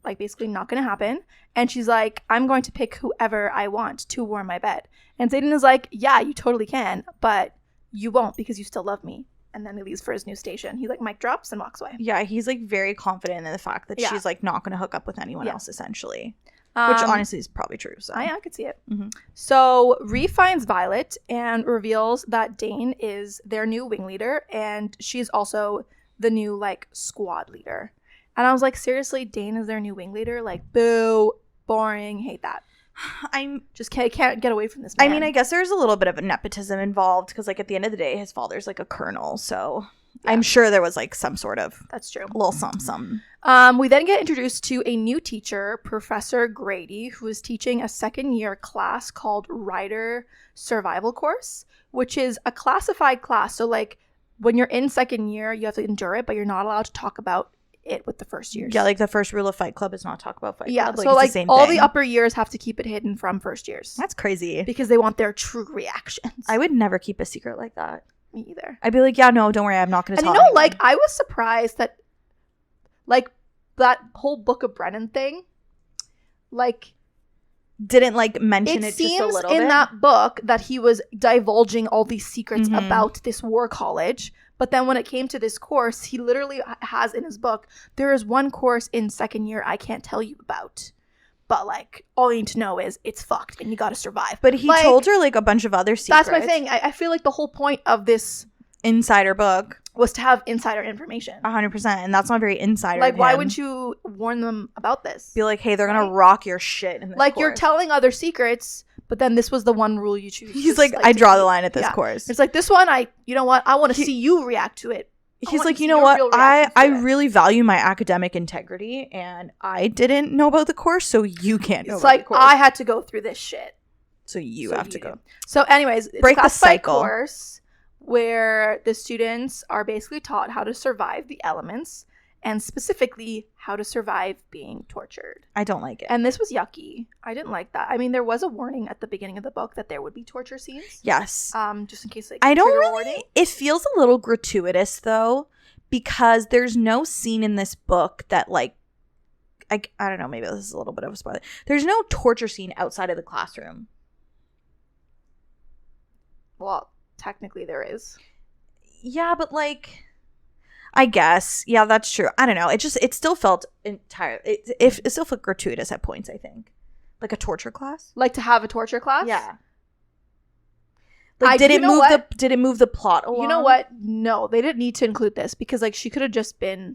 like basically not going to happen, and she's like, "I'm going to pick whoever I want to warm my bed." And Xaden is like, "Yeah, you totally can, but you won't because you still love me." And then he leaves for his new station. He like mic drops and walks away. Yeah, he's like very confident in the fact that she's like not going to hook up with anyone else, essentially. Which honestly is probably true. So I could see it. Mm-hmm. So Ree finds Violet and reveals that Dane is their new wing leader, and she's also the new like squad leader. And I was like, seriously, Dane is their new wing leader? Like, boo, boring, hate that. I'm just can't get away from this man. I mean, I guess there's a little bit of a nepotism involved because like at the end of the day, his father's like a colonel, so yeah. I'm sure there was like some sort of that's true little something. We then get introduced to a new teacher, Professor Grady, who is teaching a second-year class called Rider Survival Course, which is a classified class. So like when you're in second year, you have to endure it, but you're not allowed to talk about it with the first years. Yeah, like the first rule of Fight Club is not talk about Fight Club. Club. So like all the upper years have to keep it hidden from first years. That's crazy. Because they want their true reactions. I would never keep a secret like that. Me either. I'd be like, yeah, no, don't worry, I'm not going to tell anyone. And like I was surprised that like that whole Book of Brennan thing like didn't like mention it just a little bit. It seems in that book that he was divulging all these secrets about this war college. But then when it came to this course, he literally has in his book, there is one course in second year I can't tell you about. But, like, all you need to know is it's fucked and you got to survive. But he told her, like, a bunch of other secrets. That's my thing. I feel like the whole point of this insider book was to have insider information. 100%. And that's not very insider. Like, why wouldn't you warn them about this? Be like, hey, they're going to rock your shit in this like, course. You're telling other secrets, but then this was the one rule you choose. He's like, I draw the line at this course. It's like, this one, you know what? I want to see you react to it. He's like, you know what? I really value my academic integrity, and I didn't know about the course, so you can't know about the course. I had to go through this shit. So you have to go. So anyways, break the cycle. Course where the students are basically taught how to survive the elements, and specifically how to survive being tortured. I don't like it. And this was yucky. I didn't like that. I mean, there was a warning at the beginning of the book that there would be torture scenes. Yes. Just in case I don't really warning. It feels a little gratuitous though, because there's no scene in this book that like I don't know, maybe this is a little bit of a spoiler. There's no torture scene outside of the classroom. Well, technically there is. Yeah, but like I guess. Yeah, that's true. I don't know. It still felt it still felt gratuitous at points, I think. Like a torture class? Like to have a torture class? Yeah. Like did it move the plot along? You know what? No, they didn't need to include this because like she could have just been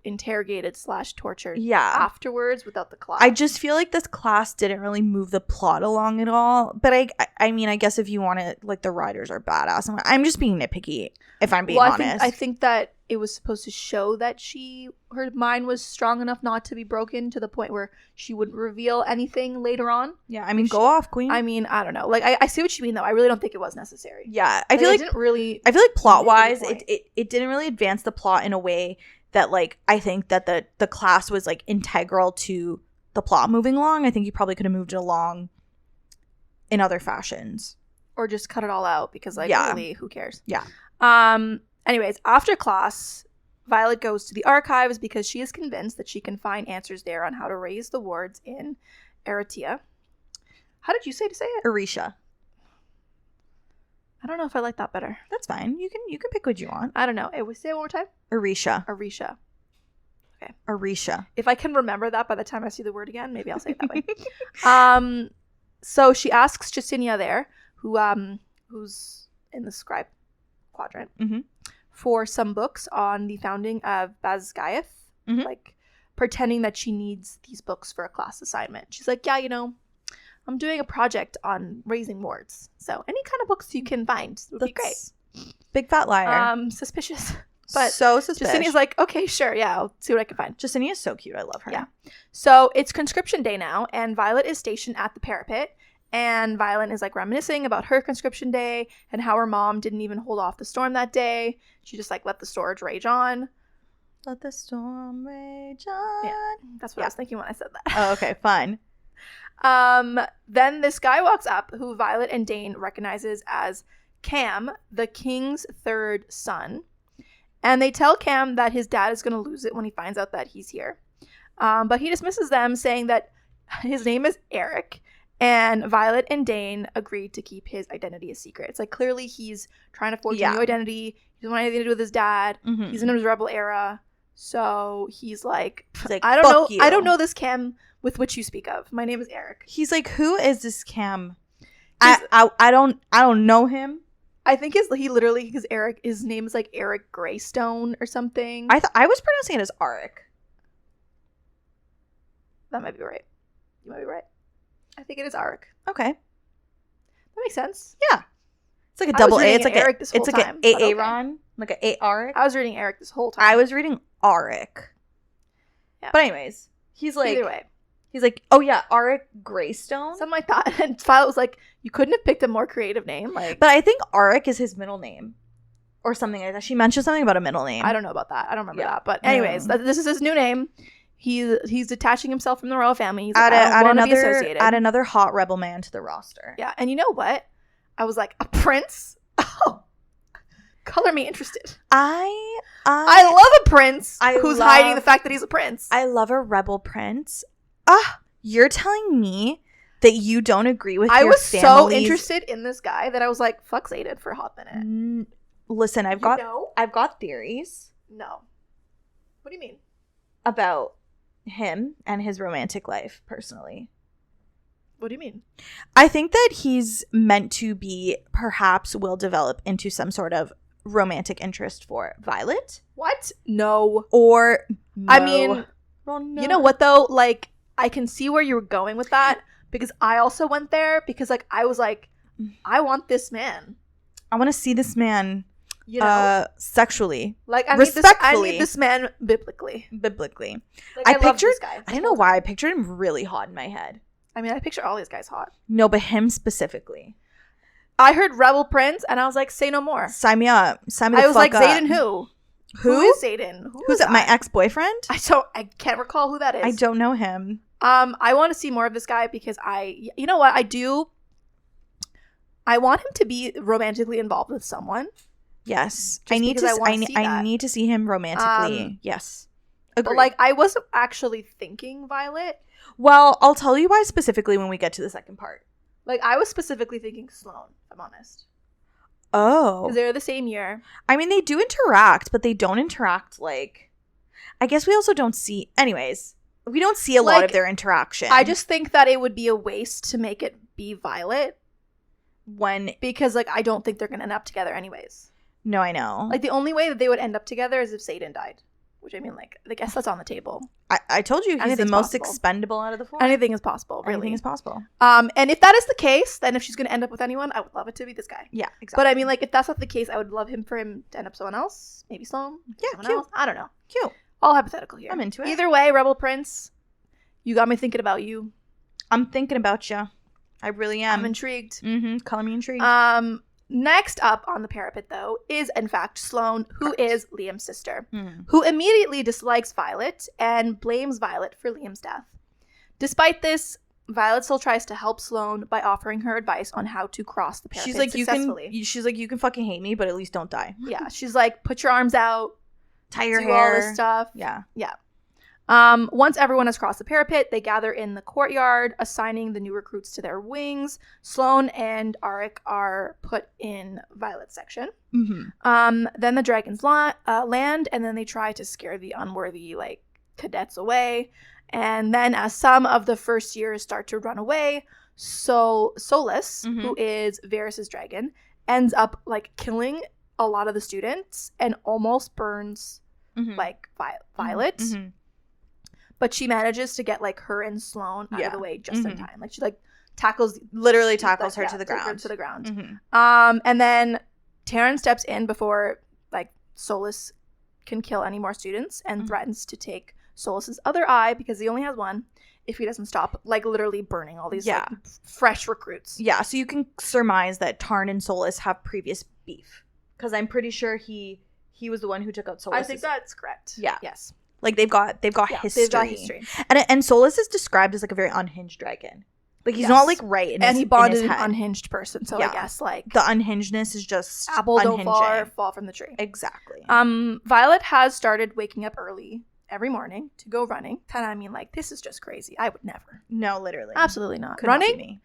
interrogated / tortured afterwards without the class. I just feel like this class didn't really move the plot along at all. But I mean, I guess if you want to, like, the writers are badass. I'm just being nitpicky, if I'm being honest. I think that it was supposed to show that her mind was strong enough not to be broken to the point where she wouldn't reveal anything later on. Yeah, I mean, go off, queen. I mean, I don't know. Like, I see what you mean, though. I really don't think it was necessary. Yeah, I feel like plot-wise, it didn't really advance the plot in a way that, like, I think that the class was, like, integral to the plot moving along. I think you probably could have moved it along in other fashions. Or just cut it all out because, like, Yeah. really, who cares? Yeah. Anyways, after class, Violet goes to the archives because she is convinced that she can find answers there on how to raise the wards in Eretia. How did you say to say it? Orisha. I don't know if I like that better. That's fine. You can pick what you want. I don't know. Say it one more time. Orisha. Orisha. Orisha. If I can remember that by the time I see the word again, maybe I'll say it that way. So she asks Justinia there, who's in the scribe quadrant, for some books on the founding of Bazgaeth, like pretending that she needs these books for a class assignment. She's like, yeah, I'm doing a project on raising wards, so any kind of books you can find would be great. Big fat liar. Suspicious. But so suspicious. Justinia's like, okay, sure, yeah, I'll see what I can find. Justinia is so cute. I love her. Yeah. So it's conscription day now, and Violet is stationed at the parapet, and Violet is like reminiscing about her conscription day and how her mom didn't even hold off the storm that day. She just like let the storm rage on. Let the storm rage on. Yeah, that's what I was thinking when I said that. Oh, okay, fine. Then this guy walks up who Violet and Dane recognizes as Cam, the king's third son. And they tell Cam that his dad is going to lose it when he finds out that he's here. But he dismisses them, saying that his name is Eric. And Violet and Dane agreed to keep his identity a secret. It's like clearly he's trying to forge a new identity. He doesn't want anything to do with his dad. He's in his rebel era. So he's like I don't know. You. I don't know this Cam with which you speak of. My name is Eric. He's like, who is this Cam? I don't know him. I think his name is like Eric Greystone or something. I was pronouncing it as Arik. That might be right. You might be right. I think it is Arik. Okay. That makes sense. Yeah. It's like a double A. It's like Eric this whole it's like time, an Aaron, like an A Arik. I was reading Eric this whole time. I was reading Arik. Yeah. But anyways, he's like either way. He's like, oh yeah, Arik Greystone? Something like that. And Violet was like, you couldn't have picked a more creative name. Like, but I think Arik is his middle name. Or something like that. She mentioned something about a middle name. I don't know about that. I don't remember that. But anyways, this is his new name. He's detaching himself from the royal family. He's like, I don't want to be associated. Add another hot rebel man to the roster. Yeah, and you know what? I was like, a prince? Oh, color me interested. I love a prince who's hiding the fact that he's a prince. I love a rebel prince. You're telling me that you don't agree with your family's... I was so interested in this guy that I was like, fuck Zayden for a hot minute. Listen, I've got theories. No. What do you mean? About him and his romantic life, personally. What do you mean? I think that he's meant to be, perhaps will develop into some sort of romantic interest for Violet. What? No. Or no. I mean, you know what though? Like, I can see where you were going with that because I also went there because like I was like, I want this man. I want to see this man, sexually. Like, respectfully. I need this man biblically. Like, I love this guy. I don't know why I pictured him really hot in my head. I mean, I picture all these guys hot. No, but him specifically. I heard Rebel Prince, and I was like, say no more. Sign me up. Sign me the fuck up. I was like, Zayden who? Who is Zayden? Who's that? My ex-boyfriend? I can't recall who that is. I don't know him. I want to see more of this guy because you know what? I want him to be romantically involved with someone. Yes. I need to see him romantically. Yes. Agreed. But like, I wasn't actually thinking Violet. Well, I'll tell you why specifically when we get to the second part. Like, I was specifically thinking Sloane, if I'm honest. Oh. Because they're the same year. I mean, they do interact, but they don't interact, like... I guess we also don't see... Anyways, we don't see a lot of their interaction. I just think that it would be a waste to make it be Violet. Because, like, I don't think they're going to end up together anyways. No, I know. Like, the only way that they would end up together is if Zayden died. Which, I mean, like, I guess that's on the table. I told you he's the most expendable out of the four. Anything is possible, really. Anything is possible. And if that is the case, then if she's going to end up with anyone, I would love it to be this guy. Yeah, exactly. But, I mean, like, if that's not the case, I would love for him to end up someone else. Maybe Sloane. Yeah, someone cute. else. I don't know. Cute. All hypothetical here. I'm into it. Either way, Rebel Prince, you got me thinking about you. I'm thinking about you. I really am. I'm intrigued. Mm-hmm. Color me intrigued. Next up on the parapet, though, is, in fact, Sloane, who is Liam's sister, who immediately dislikes Violet and blames Violet for Liam's death. Despite this, Violet still tries to help Sloane by offering her advice on how to cross the parapet She's like, successfully. you can fucking hate me, but at least don't die. Yeah, she's like, put your arms out, Tie your do hair. all this stuff. Yeah. Once everyone has crossed the parapet, they gather in the courtyard, assigning the new recruits to their wings. Sloane and Arik are put in Violet's section. Mm-hmm. Then the dragons land, and then they try to scare the unworthy cadets away. And then as some of the first years start to run away, Solus, who is Varys's dragon, ends up killing a lot of the students and almost burns Violet. Mm-hmm. But she manages to get her and Sloane out of the way just in time. She tackles her to the ground. To the ground. Mm-hmm. And then Taryn steps in before Solus can kill any more students and threatens to take Solus's other eye, because he only has one, if he doesn't stop literally burning all these fresh recruits. Yeah, so you can surmise that Tarn and Solus have previous beef, because I'm pretty sure he was the one who took out Solus. I think that's correct. Yeah. Yes. They've got history. They've got history. And Solus is described as a very unhinged dragon. He's not right in and his, he bonded in his an head. unhinged person, so I guess the unhingedness is just apple unhinging. don't fall from the tree. Exactly. Violet has started waking up early every morning to go running. And I mean, this is just crazy. I would never. No, literally. Absolutely not. Could Running?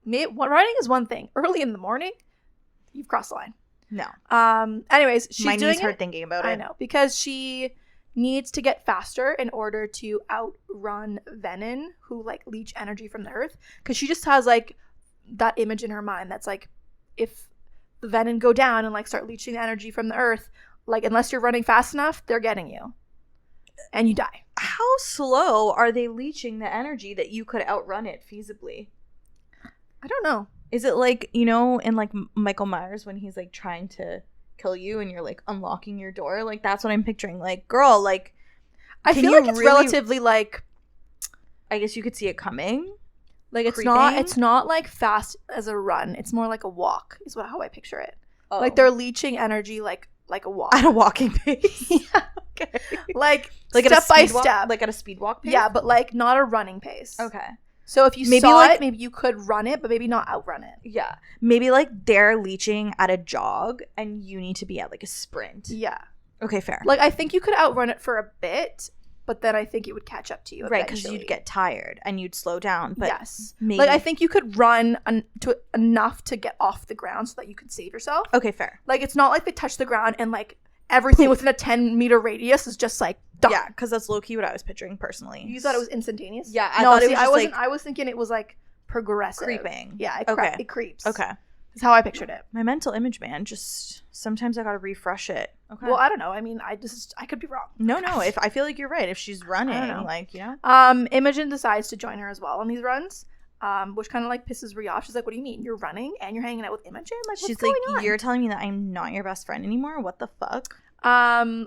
Running is one thing. Early in the morning, you've crossed the line. No. Anyways, she's my doing knees hurt thinking about it. I know, because she needs to get faster in order to outrun Venin, who leech energy from the earth, because she just has that image in her mind that's if the Venin go down and start leeching the energy from the earth, unless you're running fast enough, they're getting you and you die. How slow are they leeching the energy that you could outrun it feasibly? I don't know. Is it in Michael Myers when he's trying to kill you and you're unlocking your door? That's what I'm picturing. Girl, I feel it's really, relatively I guess you could see it coming. It's not fast as a run. It's more like a walk is how I picture it. Oh. They're leeching energy like a walk. At a walking pace. Yeah. Okay. Step by step. At a speed walk pace? Yeah, but not a running pace. Okay. So if you saw it, maybe you could run it, but maybe not outrun it. Yeah. Maybe they're leeching at a jog and you need to be at a sprint. Yeah. Okay, fair. I think you could outrun it for a bit, but then I think it would catch up to you eventually. Right, because you'd get tired and you'd slow down. But yes. Maybe. I think you could run to enough to get off the ground so that you could save yourself. Okay, fair. It's not they touch the ground and everything within a 10-meter radius is just done. Yeah, because that's low-key what I was picturing personally. You thought it was instantaneous? Yeah, I thought it was just I was thinking it was progressive. Creeping. Yeah, it creeps. Okay. That's how I pictured it. My mental image, man, just sometimes I gotta refresh it. Okay. Well, I don't know. I mean, I could be wrong. No. If I feel like you're right, if she's running, Imogen decides to join her as well on these runs, which kind of pisses Rhea off. She's like, "What do you mean? You're running and you're hanging out with Imogen? What's going on? You're telling me that I'm not your best friend anymore? What the fuck?"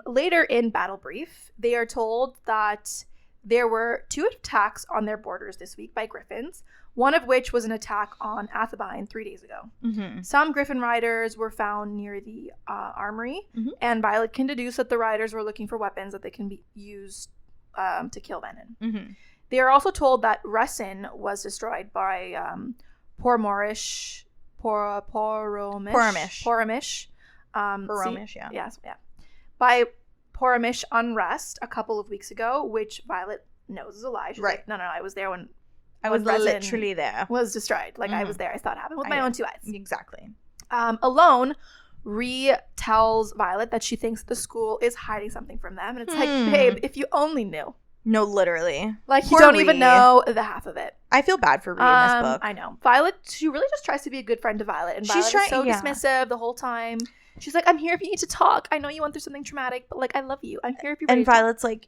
Later in Battle Brief, they are told that there were 2 attacks on their borders this week by griffins, one of which was an attack on Athabine 3 days ago. Mm-hmm. Some griffin riders were found near the armory, and Violet can deduce that the riders were looking for weapons that they can be used to kill Venin. Mm-hmm. They are also told that Resin was destroyed by Poromish. By Poromish unrest a couple of weeks ago, which Violet knows is a lie. She's like, no, I was there when I was Resin literally there. Was destroyed. I was there. I saw it happen with my own 2 eyes. Exactly. Alone, Rhea tells Violet that she thinks the school is hiding something from them. And it's babe, if you only knew. No, literally. You don't even know the half of it. I feel bad for Rhea in this book. I know. Violet, she really just tries to be a good friend to Violet. And Violet is so dismissive the whole time. She's like, I'm here if you need to talk. I know you went through something traumatic, but I love you. I'm here if you're ready. And Violet's like,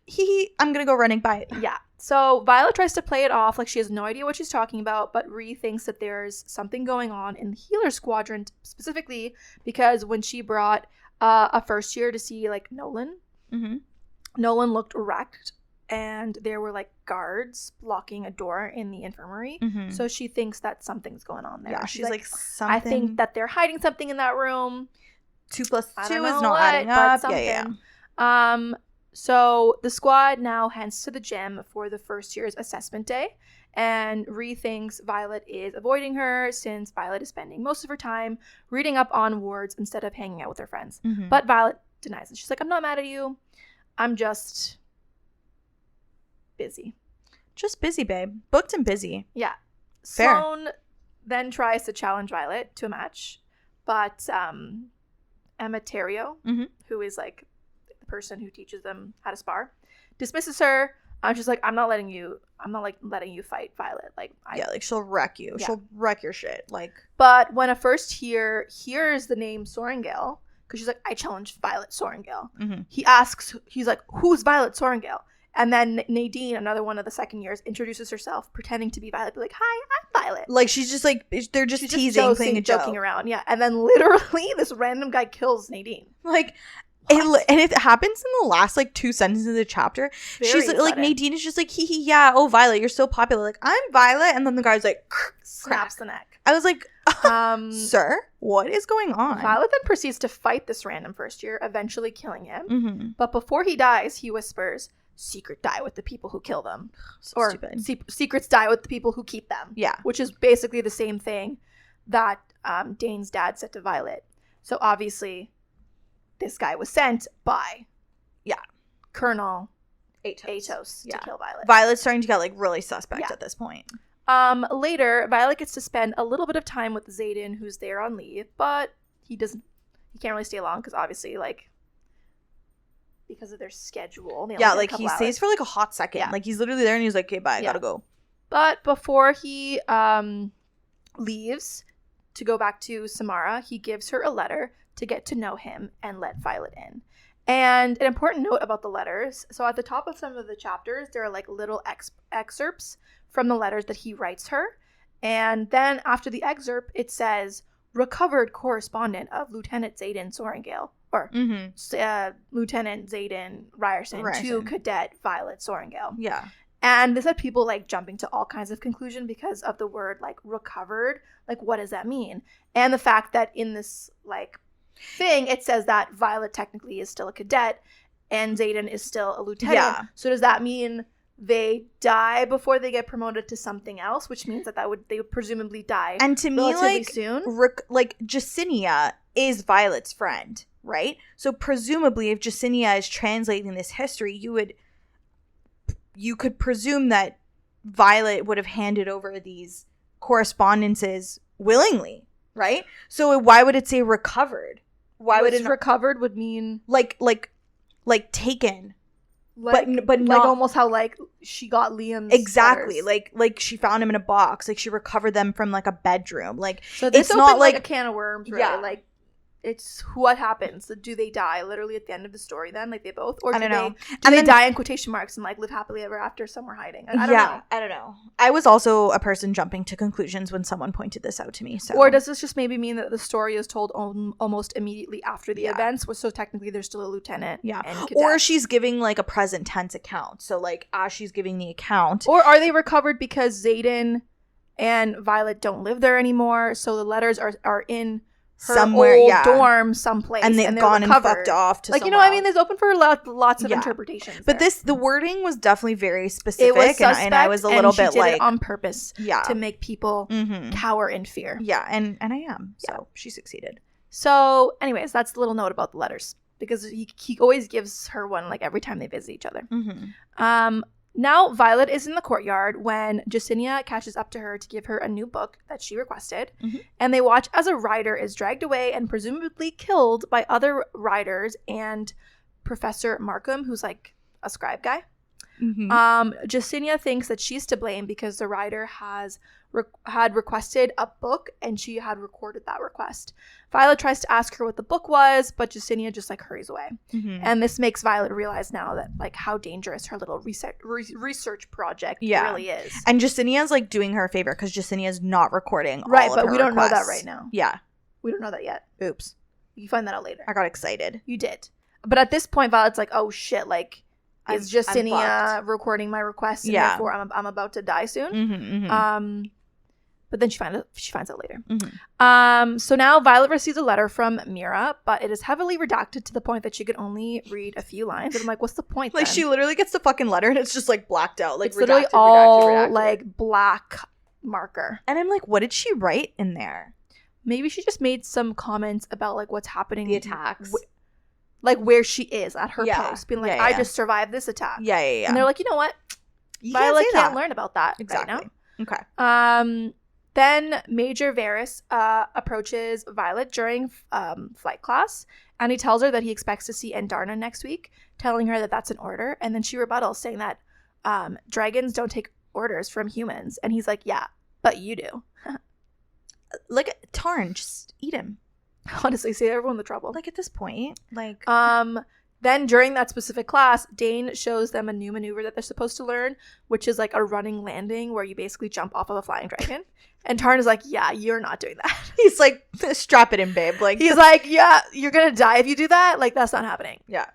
I'm gonna go running by. Yeah. So Violet tries to play it off like she has no idea what she's talking about, but Rhea thinks that there's something going on in the healer squadron, specifically because when she brought a first year to see Nolan, Nolan looked wrecked, and there were guards blocking a door in the infirmary. So she thinks that something's going on there. Yeah, she's like something. I think that they're hiding something in that room. 2 + 2 is not what, adding up. Yeah. So the squad now heads to the gym for the first year's assessment day, and Ree thinks Violet is avoiding her since Violet is spending most of her time reading up on wards instead of hanging out with her friends. Mm-hmm. But Violet denies it. She's like, I'm not mad at you. I'm just busy. Just busy, babe. Booked and busy. Yeah. Fair. Sloane then tries to challenge Violet to a match, but Emma Terrio, who is like the person who teaches them how to spar, dismisses her. She's like, I'm not letting you fight Violet. Like, like she'll wreck you. Yeah. She'll wreck your shit. Like, but when a first hears the name Sorrengail, because she's like, I challenged Violet Sorrengail. He's like, who's Violet Sorrengail? And then Nadine, another one of the second years, introduces herself, pretending to be Violet. Be like, hi, I'm Violet. Like, she's just like, they're just teasing, playing a joking around. Yeah. And then literally this random guy kills Nadine. Like, and it happens in the last, like, 2 sentences of the chapter. She's like, Nadine is just like, hee, yeah, oh, Violet, you're so popular. Like, I'm Violet. And then the guy's like, snaps the neck. I was like, sir, what is going on? Violet then proceeds to fight this random first year, eventually killing him. Mm-hmm. But before he dies, he whispers, secret die with the people who kill them. So stupid. Secrets die with the people who keep them. Yeah. Which is basically the same thing that Dane's dad said to Violet. So obviously, this guy was sent by Colonel Atos to kill Violet. Violet's starting to get, like, really suspect at this point. Later, Violet gets to spend a little bit of time with Xaden, who's there on leave, but he can't really stay long because obviously, like, because of their schedule. Yeah, like, he stays for, like, a hot second. Yeah. Like, he's literally there and he's like, okay, bye, I gotta go. But before he leaves to go back to Samara, he gives her a letter to get to know him and let Violet in. And an important note about the letters, so at the top of some of the chapters, there are, like, little excerpts from the letters that he writes her. And then after the excerpt, it says, recovered correspondent of Lieutenant Xaden Sorrengail, or Lieutenant Xaden Ryerson to Cadet Violet Sorrengail. Yeah. And this had people, like, jumping to all kinds of conclusion because of the word, like, recovered. Like, what does that mean? And the fact that in this, like, thing, it says that Violet technically is still a cadet and Xaden is still a lieutenant. Yeah. So does that mean they die before they get promoted to something else, which means that they would presumably die and to me, like, soon? Like, Jacinia is Violet's friend, right? So presumably if Jacinia is translating this history, you could presume that Violet would have handed over these correspondences willingly, right? So why would it say recovered? Why would it recovered would mean like taken? Like, but not, like almost how, like, she got Liam's exactly letters. like she found him in a box, like she recovered them from, like, a bedroom. Like, so this it's not like a can of worms, right? Yeah. Like, it's what happens. So do they die literally at the end of the story then? Like, they both? Or do they die in quotation marks and, like, live happily ever after somewhere hiding? I don't know. I don't know. I was also a person jumping to conclusions when someone pointed this out to me. So. Or does this just maybe mean that the story is told almost immediately after the events? So technically there's still a lieutenant. Yeah. And cadet. Or she's giving, like, a present tense account. So, like, as she's giving the account. Or are they recovered because Xaden and Violet don't live there anymore? So the letters are in her somewhere, old dorm someplace, and they've gone recovered. And fucked off to, like, you know what I mean? There's open for lots of interpretations. But there. The wording was definitely very specific. It was suspect, and I was a little bit like, it on purpose, to make people cower in fear. Yeah, and I am. So she succeeded. So, anyways, that's the little note about the letters, because he always gives her one, like, every time they visit each other. Now, Violet is in the courtyard when Jacinia catches up to her to give her a new book that she requested, and they watch as a rider is dragged away and presumably killed by other riders and Professor Markham, who's, like, a scribe guy. Jacinia thinks that she's to blame because the rider had requested a book and she had recorded that request. Violet tries to ask her what the book was, but Jacinia just, like, hurries away. And this makes Violet realize now that, like, how dangerous her little research project really is. And Jacinia's, like, doing her a favor because Jacinia's not recording right, all but of her we don't requests. know that right now. Yeah. We don't know that yet. Oops. You find that out later. I got excited. You did. But at this point, Violet's like, oh shit, like, is Jacinia recording my request and therefore I'm about to die soon? But then she finds out later. Mm-hmm. So now Violet receives a letter from Mira, but it is heavily redacted to the point that she could only read a few lines. And I'm like, what's the point? Like then? she literally gets the fucking letter and it's just like blacked out. Like it's literally all like black marker. And I'm like, what did she write in there? Maybe she just made some comments about like what's happening. The attacks. Like where she is at her post. Being like, I just survived this attack. Yeah. And they're like, you know what? Violet can't learn about that right now. Okay. Then Major Varys approaches Violet during flight class, and he tells her that he expects to see Andarna next week, telling her that that's an order. And then she rebuttals, saying that dragons don't take orders from humans. And he's like, yeah, but you do. Like, Tarn, just eat him. Honestly, save everyone the trouble. Like, at this point, like... Then during that specific class, Dane shows them a new maneuver that they're supposed to learn, which is like a running landing where you basically jump off of a flying dragon. And Tarn is like, yeah, you're not doing that. He's like, strap it in, babe. Like, he's like, yeah, you're gonna die if you do that. Like, that's not happening. Yeah.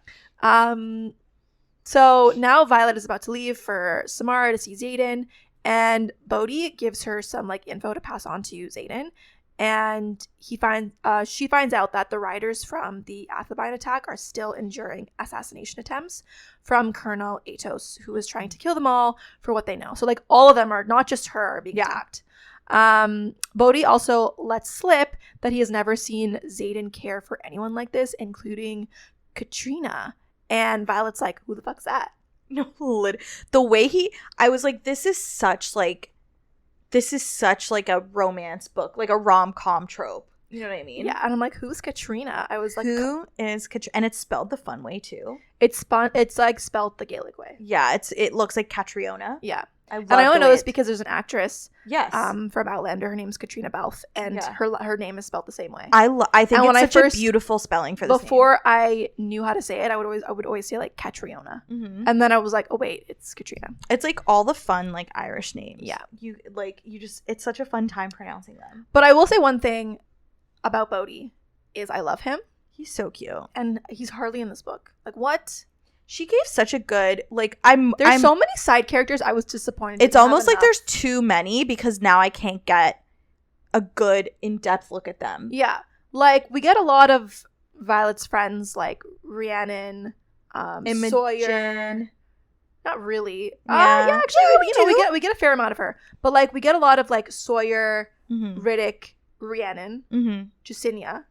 So now Violet is about to leave for Samara to see Xaden, and Bodhi gives her some like info to pass on to Xaden. And she finds out that the riders from the Athabine attack are still enduring assassination attempts from Colonel Atos, who is trying to kill them all for what they know. So like all of them are, not just her, are being attacked. Bodhi also lets slip that he has never seen Xaden care for anyone like this, including Katrina. And Violet's like, who the fuck's that? No, the way I was like, this is such like a romance book, like a rom-com trope. You know what I mean? Yeah, and I'm like, who's Katrina? I was like, who is Katrina? And it's spelled the fun way too. It's like spelled the Gaelic way. Yeah, it looks like Catriona. Yeah. I only know this because there's an actress, yes, from Outlander. Her name's Katrina Balfe, and her name is spelled the same way. I think it's such a beautiful spelling for this. Before I knew how to say it, I would always say like Catriona, and then I was like, oh wait, it's Katrina. It's like all the fun like Irish names. Yeah, it's such a fun time pronouncing them. But I will say one thing about Bodhi is I love him. He's so cute, and he's hardly in this book. Like what? She gave such a good, like, there's so many side characters. I was disappointed. It's almost like there's too many because now I can't get a good in-depth look at them. Yeah. Like, we get a lot of Violet's friends, like Rhiannon, Imogen. Sawyer. Not really. Yeah, actually, we get a fair amount of her. But, like, we get a lot of, like, Sawyer, Riddick, Rhiannon, Justinia.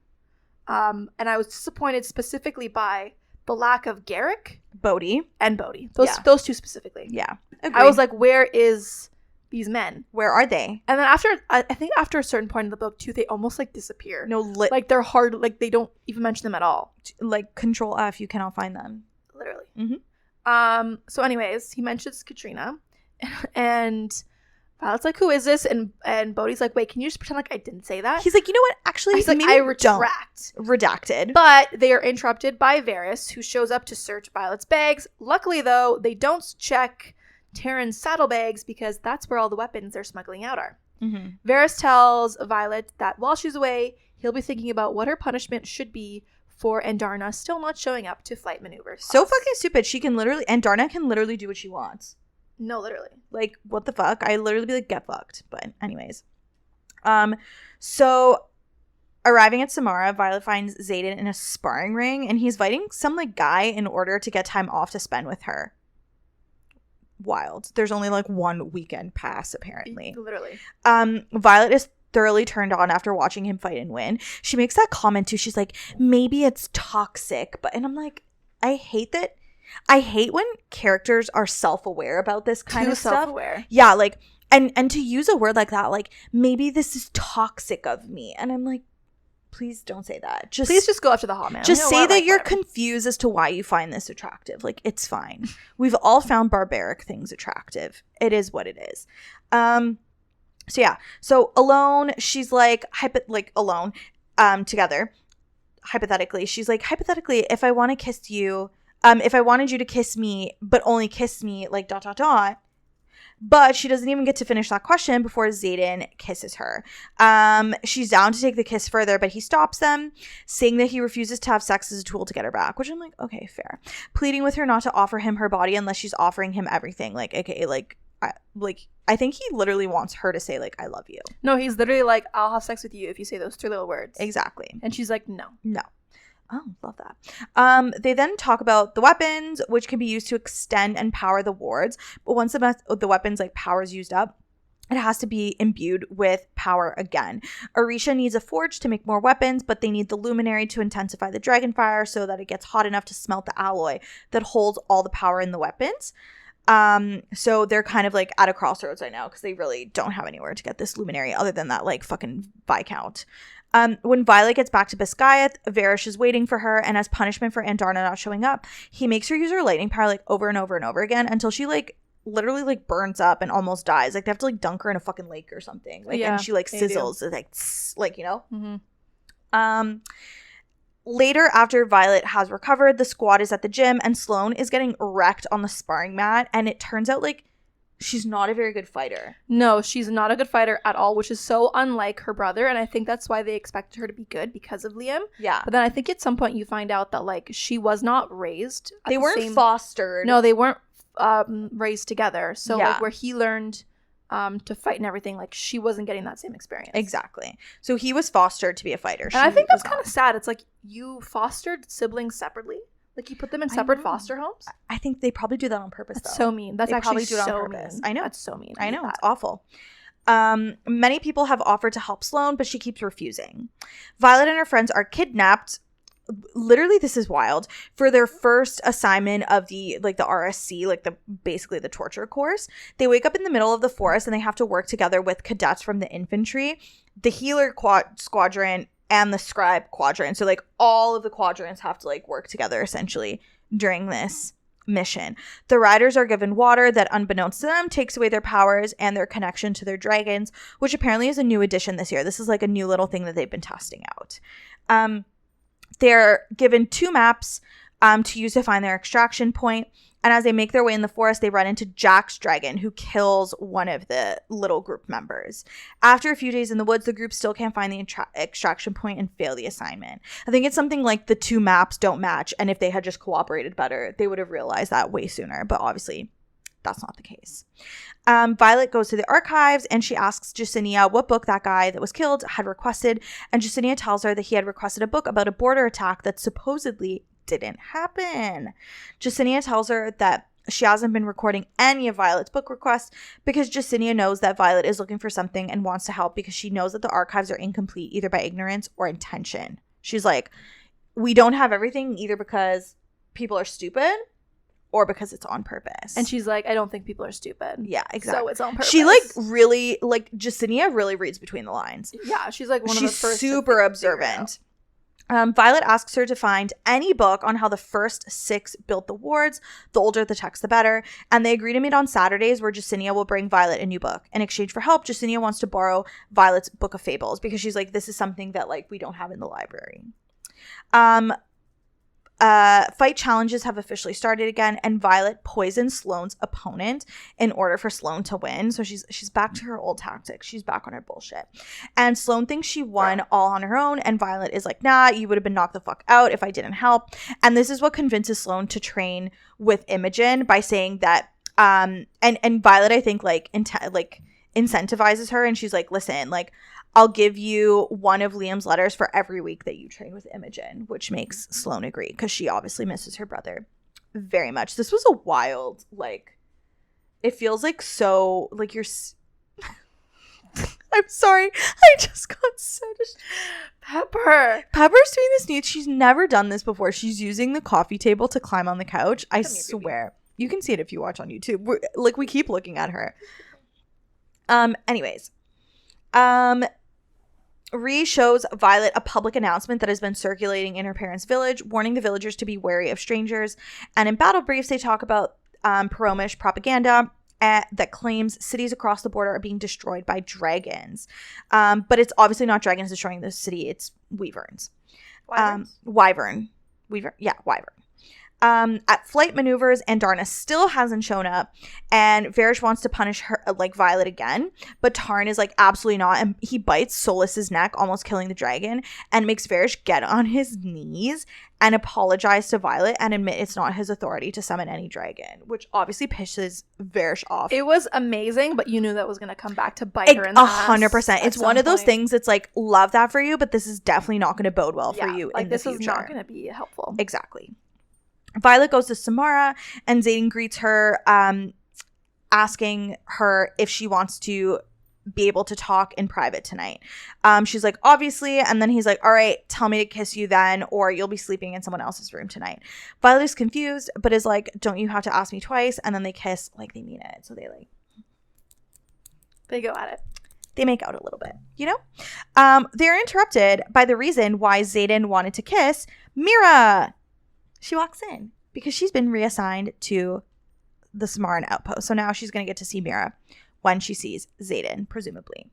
And I was disappointed specifically by the lack of Garrick, Bodhi, and Bodhi. Those two specifically. Yeah. Agreed. I was like, where is these men? Where are they? And then I think after a certain point in the book too, they almost like disappear. No, like they're hard. Like they don't even mention them at all. Like Control F, you cannot find them. Literally. So anyways, he mentions Katrina, and Violet's like, who is this? And Bodhi's like, wait, can you just pretend like I didn't say that? He's like, you know what? Actually, he's like, I retract. Redacted. But they are interrupted by Varys, who shows up to search Violet's bags. Luckily, though, they don't check Taryn's saddlebags because that's where all the weapons they're smuggling out are. Varys tells Violet that while she's away, he'll be thinking about what her punishment should be for Andarna still not showing up to flight maneuvers. So fucking stupid. Andarna can literally do what she wants. No, literally. Like, what the fuck? I literally be like, get fucked. But anyways. So arriving at Samara, Violet finds Xaden in a sparring ring, and he's fighting some like guy in order to get time off to spend with her. Wild. There's only like one weekend pass, apparently. Literally. Violet is thoroughly turned on after watching him fight and win. She makes that comment too. She's like, maybe it's toxic, and I'm like, I hate when characters are self-aware about this kind of stuff. Self-aware. Yeah, like, and to use a word like that, like, maybe this is toxic of me. And I'm like, please don't say that. Please just go after the hot man. Just say that you're confused as to why you find this attractive. Like, it's fine. We've all found barbaric things attractive. It is what it is. So yeah. So alone, she's like, alone, together. Hypothetically, she's like, if I want to kiss you, if I wanted you to kiss me, but only kiss me, like, ... But she doesn't even get to finish that question before Xaden kisses her. She's down to take the kiss further, but he stops them, saying that he refuses to have sex as a tool to get her back, which I'm like, okay, fair. Pleading with her not to offer him her body unless she's offering him everything. Like, okay, like, I think he literally wants her to say, like, I love you. No, he's literally like, I'll have sex with you if you say those 3 little words. Exactly. And she's like, no. Oh, love that. They then talk about the weapons, which can be used to extend and power the wards. But once the weapons, like, power is used up, it has to be imbued with power again. Orisha needs a forge to make more weapons, but they need the luminary to intensify the dragon fire so that it gets hot enough to smelt the alloy that holds all the power in the weapons. So they're kind of like at a crossroads right now because they really don't have anywhere to get this luminary other than that, like, fucking Viscount. When Violet gets back to Biscayeth, Varish is waiting for her, and as punishment for Andarna not showing up, he makes her use her lightning power, like, over and over and over again until she, like, literally, like, burns up and almost dies. Like, they have to, like, dunk her in a fucking lake or something. Like, and she, like, sizzles. It's like, tss, like, you know? Mm-hmm. Later, after Violet has recovered, the squad is at the gym, and Sloane is getting wrecked on the sparring mat, and it turns out, like, she's not a very good fighter. No, she's not a good fighter at all, which is so unlike her brother, and I think that's why they expected her to be good because of Liam. Yeah. But then I think at some point you find out that, like, she was not raised. They weren't fostered. No, they weren't raised together. So, like, where he learned to fight and everything, like, she wasn't getting that same experience. Exactly. So he was fostered to be a fighter. And I think that's kind of sad. It's like you fostered siblings separately. Like, you put them in separate foster homes? I think they probably do that on purpose, That's though. so mean. That's actually so mean. I know. That's so mean. I know. It's awful. Many people have offered to help Sloane, but she keeps refusing. Violet and her friends are kidnapped. Literally, this is wild. For their first assignment of the RSC, like, basically the torture course. They wake up in the middle of the forest and they have to work together with cadets from the infantry, the healer squadron, and the scribe quadrant. So, like, all of the quadrants have to, like, work together essentially during this mission. The riders are given water that, unbeknownst to them, takes away their powers and their connection to their dragons, which apparently is a new addition this year. This is, like, a new little thing that they've been testing out. They're given 2 maps to use to find their extraction point. And as they make their way in the forest, they run into Jack's dragon, who kills one of the little group members. After a few days in the woods, the group still can't find the extraction point and fail the assignment. I think it's something like the 2 maps don't match, and if they had just cooperated better, they would have realized that way sooner. But obviously, that's not the case. Violet goes to the archives, and she asks Justinia what book that guy that was killed had requested, and Justinia tells her that he had requested a book about a border attack that supposedly didn't happen. Justinia tells her that she hasn't been recording any of Violet's book requests because Justinia knows that Violet is looking for something and wants to help because she knows that the archives are incomplete either by ignorance or intention. She's like, we don't have everything either because people are stupid or because it's on purpose. And she's like, I don't think people are stupid. Yeah, exactly. So it's on purpose. She, like, really, like, Justinia really reads between the lines. Yeah, she's like one of the first. She's super observant. Violet asks her to find any book on how the first 6 built the wards. The older the text, the better. And they agree to meet on Saturdays where Justinia will bring Violet a new book. In exchange for help, Justinia wants to borrow Violet's Book of Fables because she's like, this is something that, like, we don't have in the library. Fight challenges have officially started again, and Violet poisons Sloane's opponent in order for Sloane to win. So she's back to her old tactics. She's back on her bullshit. And Sloane thinks she won all on her own, and Violet is like, nah, you would have been knocked the fuck out if I didn't help. And this is what convinces Sloane to train with Imogen by saying that and Violet, I think, like incentivizes her, and she's like, listen, like, I'll give you one of Liam's letters for every week that you train with Imogen, which makes Sloane agree because she obviously misses her brother very much. This was a wild, like, it feels like so, like, you're I'm sorry. I just got so Pepper's doing this new. She's never done this before. She's using the coffee table to climb on the couch. I swear. You can see it if you watch on YouTube. We keep looking at her. Anyways. Rhee shows Violet a public announcement that has been circulating in her parents' village, warning the villagers to be wary of strangers. And in battle briefs, they talk about Paromish propaganda that claims cities across the border are being destroyed by dragons. But it's obviously not dragons destroying the city. It's wyverns. Wyverns? Wyvern. Yeah, wyvern. At flight maneuvers, Andarna still hasn't shown up, and Varys wants to punish her, like Violet again, but Tarn is like, absolutely not, and he bites Solis's neck, almost killing the dragon, and makes Varys get on his knees and apologize to Violet and admit it's not his authority to summon any dragon, which obviously pisses Varys off. It was amazing, but you knew that was going to come back to bite her in the ass. 100%. It's one of those things that's like, love that for you, but this is definitely not going to bode well for you in the future. This is not going to be helpful. Exactly. Violet goes to Samara, and Xaden greets her, asking her if she wants to be able to talk in private tonight. She's like, obviously, and then he's like, all right, tell me to kiss you then, or you'll be sleeping in someone else's room tonight. Violet is confused, but is like, don't you have to ask me twice? And then they kiss like they mean it. So they go at it. They make out a little bit, you know? They're interrupted by the reason why Xaden wanted to kiss Mira. She walks in because she's been reassigned to the Samaran outpost. So now she's going to get to see Mira when she sees Xaden, presumably.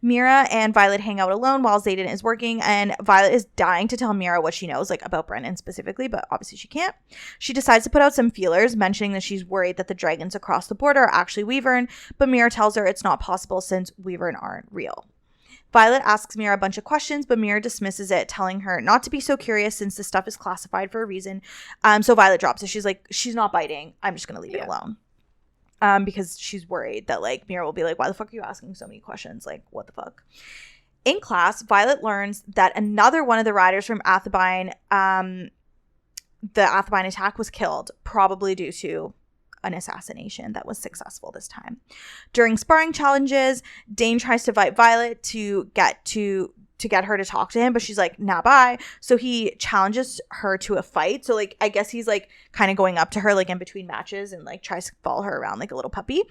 Mira and Violet hang out alone while Xaden is working, and Violet is dying to tell Mira what she knows, like about Brennan specifically, but obviously she can't. She decides to put out some feelers, mentioning that she's worried that the dragons across the border are actually Wyvern, but Mira tells her it's not possible since Wyvern aren't real. Violet asks Mira a bunch of questions, but Mira dismisses it, telling her not to be so curious since this stuff is classified for a reason. So Violet drops it. She's like, she's not biting. I'm just going to leave it alone. Because she's worried that, like, Mira will be like, why the fuck are you asking so many questions? Like, what the fuck? In class, Violet learns that another one of the riders from Athebyne, the Athebyne attack, was killed, probably due to an assassination that was successful this time. During sparring challenges, Dane tries to fight Violet to get her to talk to him, but she's like, nah, bye. So he challenges her to a fight. So, like, I guess he's, like, kind of going up to her, like, in between matches and, like, tries to follow her around like a little puppy.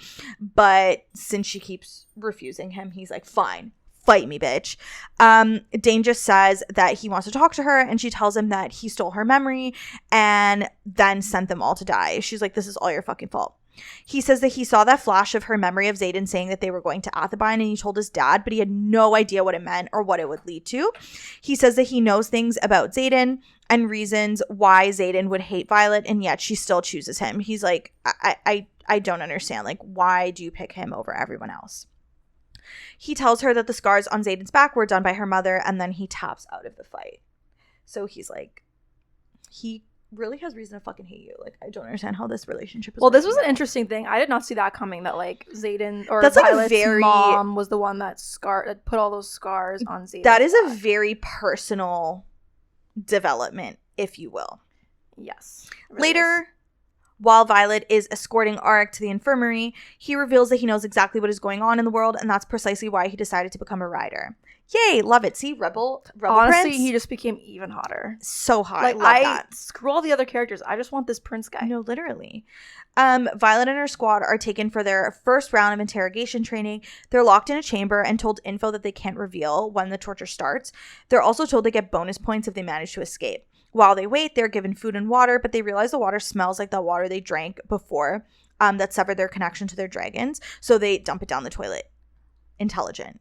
But since she keeps refusing him, he's like, fine, fight me, bitch. Dane just says that he wants to talk to her, and she tells him that he stole her memory and then sent them all to die. She's like, this is all your fucking fault. He says that he saw that flash of her memory of Xaden saying that they were going to Athebyne, and he told his dad, but he had no idea what it meant or what it would lead to. He says that he knows things about Xaden and reasons why Xaden would hate Violet, and yet she still chooses him. He's like, I don't understand. Like, why do you pick him over everyone else? He tells her that the scars on Xaden's back were done by her mother, and then he taps out of the fight. So he's like, he really has reason to fucking hate you. Like, I don't understand how this relationship is. Well, this was an interesting thing. I did not see that coming, that, like, Xaden or that's Violet's like a very mom was the one that put all those scars on Xaden. That is a very personal development, if you will. Yes. Later, while Violet is escorting Arik to the infirmary, he reveals that he knows exactly what is going on in the world, and that's precisely why he decided to become a rider. Yay, love it. See, Rebel honestly, Prince? he just became even hotter. So hot. Like, love that. Screw all the other characters. I just want this prince guy. No, literally. Violet and her squad are taken for their first round of interrogation training. They're locked in a chamber and told info that they can't reveal when the torture starts. They're also told they get bonus points if they manage to escape. While they wait, they're given food and water, but they realize the water smells like the water they drank before that severed their connection to their dragons, so they dump it down the toilet. Intelligent.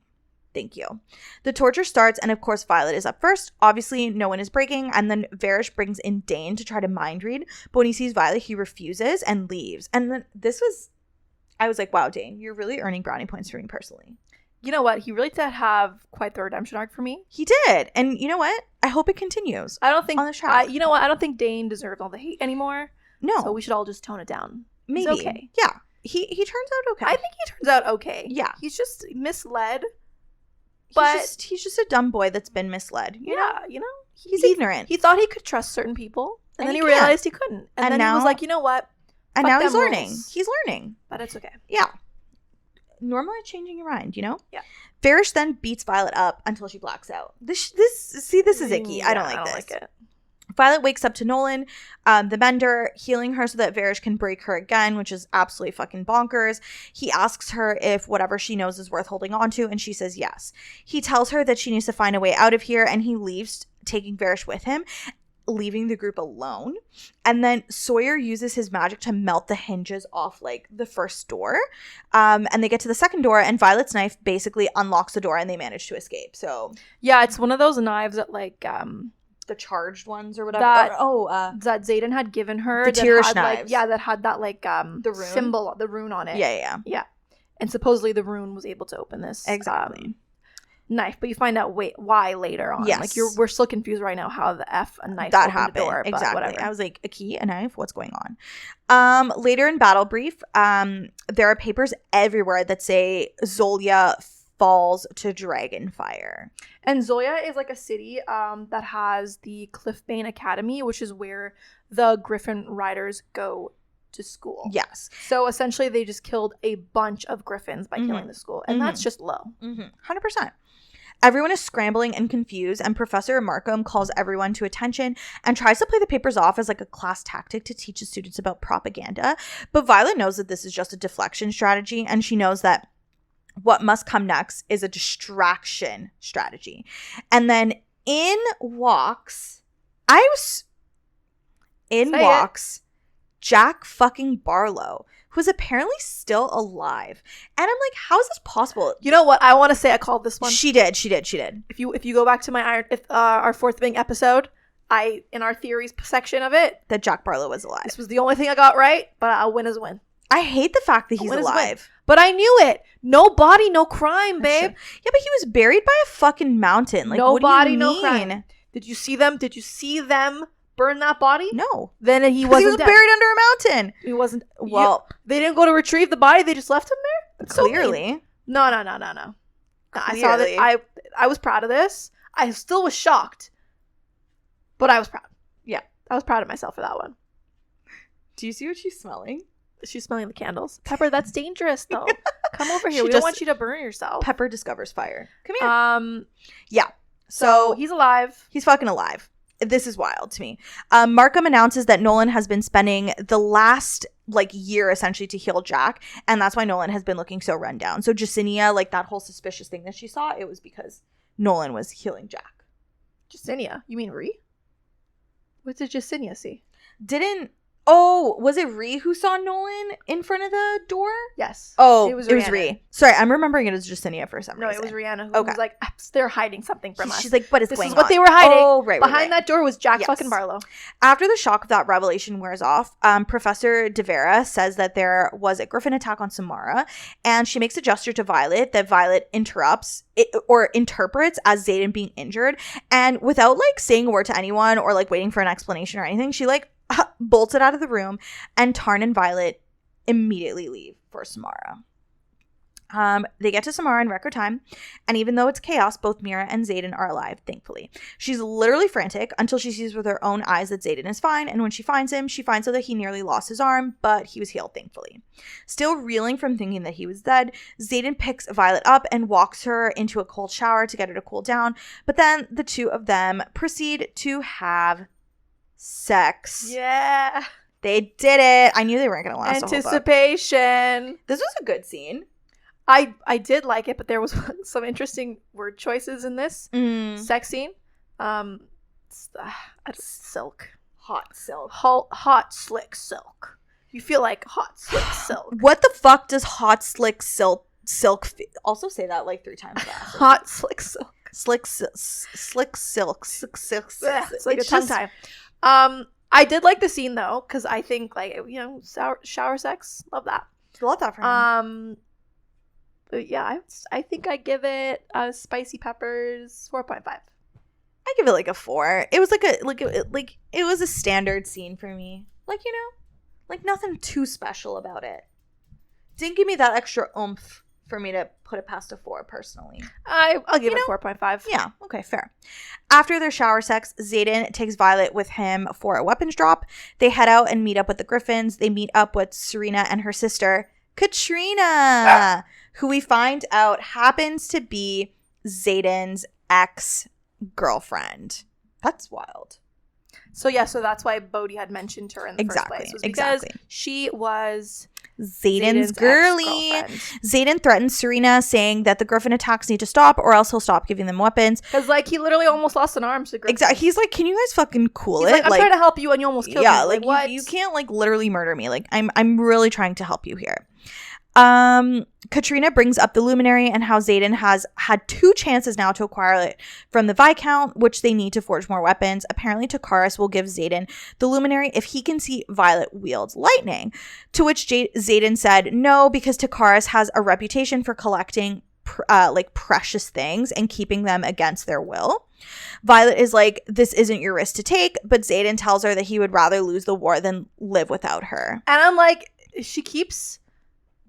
Thank you. The torture starts, and of course Violet is up first. Obviously, no one is breaking, and then Varys brings in Dane to try to mind read, but when he sees Violet, he refuses and leaves. And then I was like, wow, Dane, you're really earning brownie points for me personally. You know what? He really did have quite the redemption arc for me. He did. And you know what? I hope it continues. I don't think on the track. You know what? I don't think Dane deserves all the hate anymore. No. So we should all just tone it down. Maybe. He's okay. Yeah. He turns out okay. I think he turns out okay. Yeah. He's just misled. But he's just a dumb boy that's been misled. You know? He's ignorant. He thought he could trust certain people, and then he can't. Realized he couldn't. And then now, he was like, you know what? And now he's learning. Rules. He's learning. But it's okay. Yeah. Normally changing your mind, you know? Yeah. Varys then beats Violet up until she blacks out. This is icky. Yeah, I don't like this. Like it. Violet wakes up to Nolan, the Mender, healing her so that Varys can break her again, which is absolutely fucking bonkers. He asks her if whatever she knows is worth holding on to, and she says yes. He tells her that she needs to find a way out of here, and he leaves, taking Varys with him, leaving the group alone. And then Sawyer uses his magic to melt the hinges off, like, the first door. And they get to the second door, and Violet's knife basically unlocks the door, and they manage to escape. So yeah, it's one of those knives that, like, charged ones or whatever. That Xaden had given her. The that Tirish had, knives. that had that the rune? symbol, the rune on it. Yeah. And supposedly the rune was able to open this knife, but you find out why later on. Yes. Like we're still confused right now how the F a knife that opened happened. the door, exactly. But whatever. I was like, a key, a knife, what's going on? Later in battle brief, there are papers everywhere that say Zolia falls to Dragonfire. And Zoya is like a city that has the Cliffbane Academy, which is where the Griffin riders go to school. Yes. So essentially they just killed a bunch of Griffins by killing the school. And that's just low. 100%. Everyone is scrambling and confused, and Professor Markham calls everyone to attention and tries to play the papers off as like a class tactic to teach the students about propaganda. But Violet knows that this is just a deflection strategy, and she knows that what must come next is a distraction strategy. And then in walks Jack fucking Barlow, who's apparently still alive. And I'm like, how is this possible? You know what? I want to say I called this one. She did. If you go back to our Fourth Wing episode, in our theories section of it, that Jack Barlow was alive. This was the only thing I got right, but a win is a win. I hate the fact that he's alive. But I knew it. No body, no crime, babe. Yeah, but he was buried by a fucking mountain. Like, no body, no crime. Did you see them burn that body? No. Then he wasn't dead. Buried under a mountain. He wasn't. Well, they didn't go to retrieve the body. They just left him there? Clearly. No. I saw that. I was proud of this. I still was shocked. But I was proud. Yeah. I was proud of myself for that one. Do you see what she's smelling? She's smelling the candles. Pepper, that's dangerous, though. Come over here. We don't want you to burn yourself. Pepper discovers fire. Come here. Yeah. So he's alive. He's fucking alive. This is wild to me. Markham announces that Nolan has been spending the last year essentially to heal Jack, and that's why Nolan has been looking so run down. So Jacinia, that whole suspicious thing that she saw, it was because Nolan was healing Jack. Jacinia? You mean Ree? What did Jacinia see? Was it Ree who saw Nolan in front of the door? Yes. Oh, it was Ree. Sorry, I'm remembering it as Jacinia for some reason. No, it was Rihanna who was like, they're hiding something from us. She's like, what is going on? This is what they were hiding. Oh, right. Behind that door was Jack fucking Barlow. After the shock of that revelation wears off, Professor De Vera says that there was a Griffin attack on Samara, and she makes a gesture to Violet that Violet interprets as Xaden being injured, and without saying a word to anyone or waiting for an explanation or anything, she bolted out of the room, and Tarn and Violet immediately leave for Samara. They get to Samara in record time, and even though it's chaos, both Mira and Xaden are alive, thankfully. She's literally frantic until she sees with her own eyes that Xaden is fine, and when she finds him, she finds out that he nearly lost his arm, but he was healed, thankfully. Still reeling from thinking that he was dead, Xaden picks Violet up and walks her into a cold shower to get her to cool down, but then the two of them proceed to have sex. Yeah. They did it. I knew they weren't going to last Anticipation. This was a good scene. I did like it, but there was some interesting word choices in this sex scene. Silk. Hot silk. Hot slick silk. You feel like hot slick silk. What the fuck does hot slick silk also say that 3 times fast. Hot slick silk. Slick silk. It's like a tongue tie. I did like the scene though, because I think shower sex, love that. Love that for him. But yeah, I think I give it spicy peppers 4.5. I give it a 4. It was it was a standard scene for me. Nothing too special about it. Didn't give me that extra oomph for me to put it past a 4 personally. I'll give it 4.5. Yeah, okay, fair. After their shower sex, Xaden takes Violet with him for a weapons drop. They head out and meet up with the Griffins. They meet up with Serena and her sister, Katrina, who we find out happens to be Xaden's ex-girlfriend. That's wild. So that's why Bodhi had mentioned her in the first place. Was because she was Xaden's girly. Xaden threatens Serena, saying that the Griffin attacks need to stop or else he'll stop giving them weapons. Because he literally almost lost an arm to Griffin. Exactly. He's like, can you guys fucking cool it? I'm trying to help you and you almost killed me. Yeah, what? You can't literally murder me. I'm really trying to help you here. Katrina brings up the Luminary and how Xaden has had 2 chances now to acquire it from the Viscount, which they need to forge more weapons. Apparently, Takaris will give Xaden the Luminary if he can see Violet wield lightning. To which Xaden said no, because Takaris has a reputation for collecting precious things and keeping them against their will. Violet is like, this isn't your risk to take, but Xaden tells her that he would rather lose the war than live without her. And I'm like, she keeps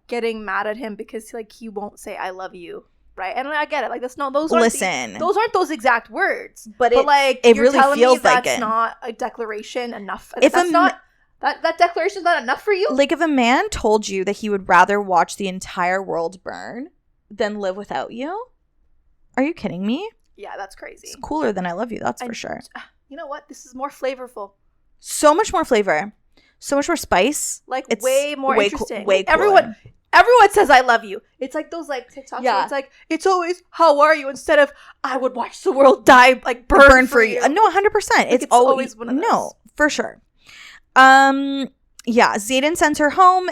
getting mad at him because like he won't say I love you, right? And I get it, like those aren't those exact words, but like it you're really telling feels me that's like it. not a declaration enough. If that's not that declaration is not enough for you. Like if a man told you that he would rather watch the entire world burn than live without you, are you kidding me? Yeah, that's crazy. It's cooler than I love you, that's for sure. You know what? This is more flavorful. So much more flavor. So much more spice. Like it's way more interesting. Way cooler. Everyone says I love you. It's like those like TikToks where it's like, it's always how are you instead of I would watch the world die, like burn for you. No, 100%. It's always one of those. No, for sure. Yeah, Xaden sends her home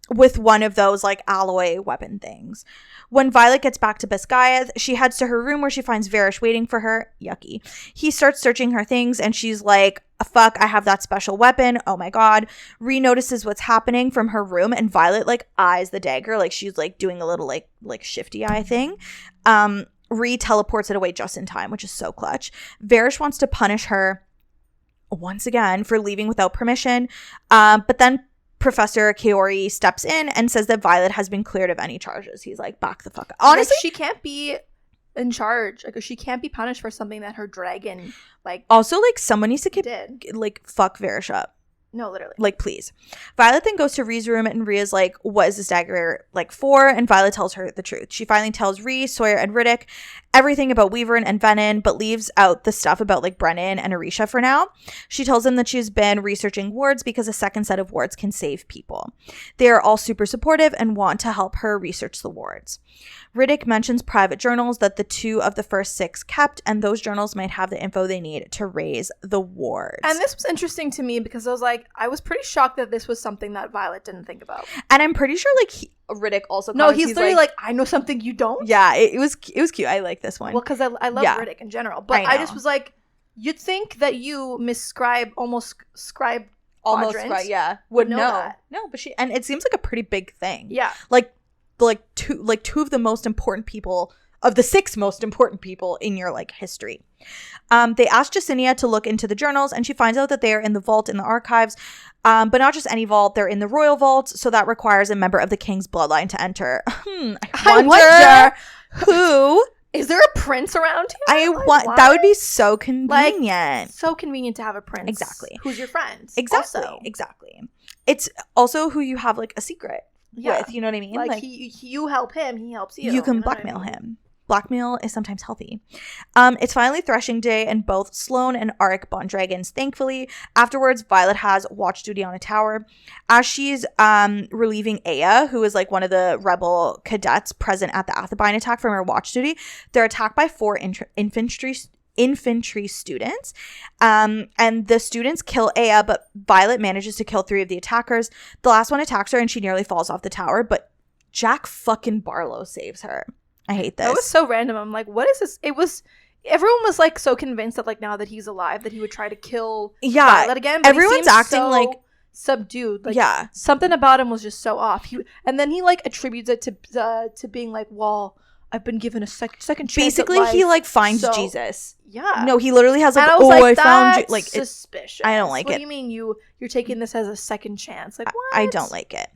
with one of those like alloy weapon things. When Violet gets back to Biscayath, she heads to her room where she finds Varish waiting for her. Yucky. He starts searching her things and she's like, fuck, I have that special weapon. Oh my god. Rhys notices what's happening from her room and Violet like eyes the dagger. Like she's like doing a little like shifty eye thing. Rhys teleports it away just in time, which is so clutch. Varish wants to punish her once again for leaving without permission. But then Professor Kaori steps in and says that Violet has been cleared of any charges. He's like, back the fuck up. Honestly, like, she can't be in charge. Like, she can't be punished for something that her dragon, like, also, like, someone needs to fuck Varish up. No, literally. Like, please. Violet then goes to Rhys' room and Rhea's like, what is this dagger like for? And Violet tells her the truth. She finally tells Rhys, Sawyer, and Riddick everything about Weaver and Venin, but leaves out the stuff about like Brennan and Orisha for now. She tells them that she's been researching wards because a second set of wards can save people. They are all super supportive and want to help her research the wards. Riddick mentions private journals that the 2 of the first 6 kept, and those journals might have the info they need to raise the wards. And this was interesting to me because I was pretty shocked that this was something that Violet didn't think about. And I'm pretty sure like Riddick also he's literally like, I know something you don't. Yeah, it was cute. I like this one. Well, because I love Riddick in general, but I just was like, you'd think that you almost scribe would know that. No, but she, and it seems like a pretty big thing. Yeah, like two of the most important people of the 6 most important people in your like history. They asked Jacinia to look into the journals and she finds out that they are in the vault in the archives, but not just any vault, they're in the royal vaults, so that requires a member of the king's bloodline to enter. I wonder who. Is there a prince around here? That would be so convenient. Like, so convenient to have a prince. Exactly. Who's your friend? Exactly. Also. Exactly. It's also who you have like a secret with, you know what I mean? Like you help him, he helps you. You can blackmail him. Blackmail is sometimes healthy. It's finally threshing day and both Sloane and Arik bond dragons, thankfully. Afterwards, Violet has watch duty on a tower. As she's relieving Aya, who is like one of the rebel cadets present at the Athebine attack from her watch duty, they're attacked by 4 infantry students. And the students kill Aya, but Violet manages to kill 3 of the attackers. The last one attacks her and she nearly falls off the tower, but Jack fucking Barlow saves her. I hate this. That was so random. I'm like, what is this? Everyone was like so convinced that like now that he's alive that he would try to kill Violet again. But everyone's acting so like subdued. Like, something about him was just so off. And then he like attributes it to being like, well, I've been given a second chance. Basically, he like finds Jesus. Yeah. No, he literally has like, I found you. Like, suspicious. I don't like it. What do you mean you're taking this as a second chance? Like, what? I don't like it.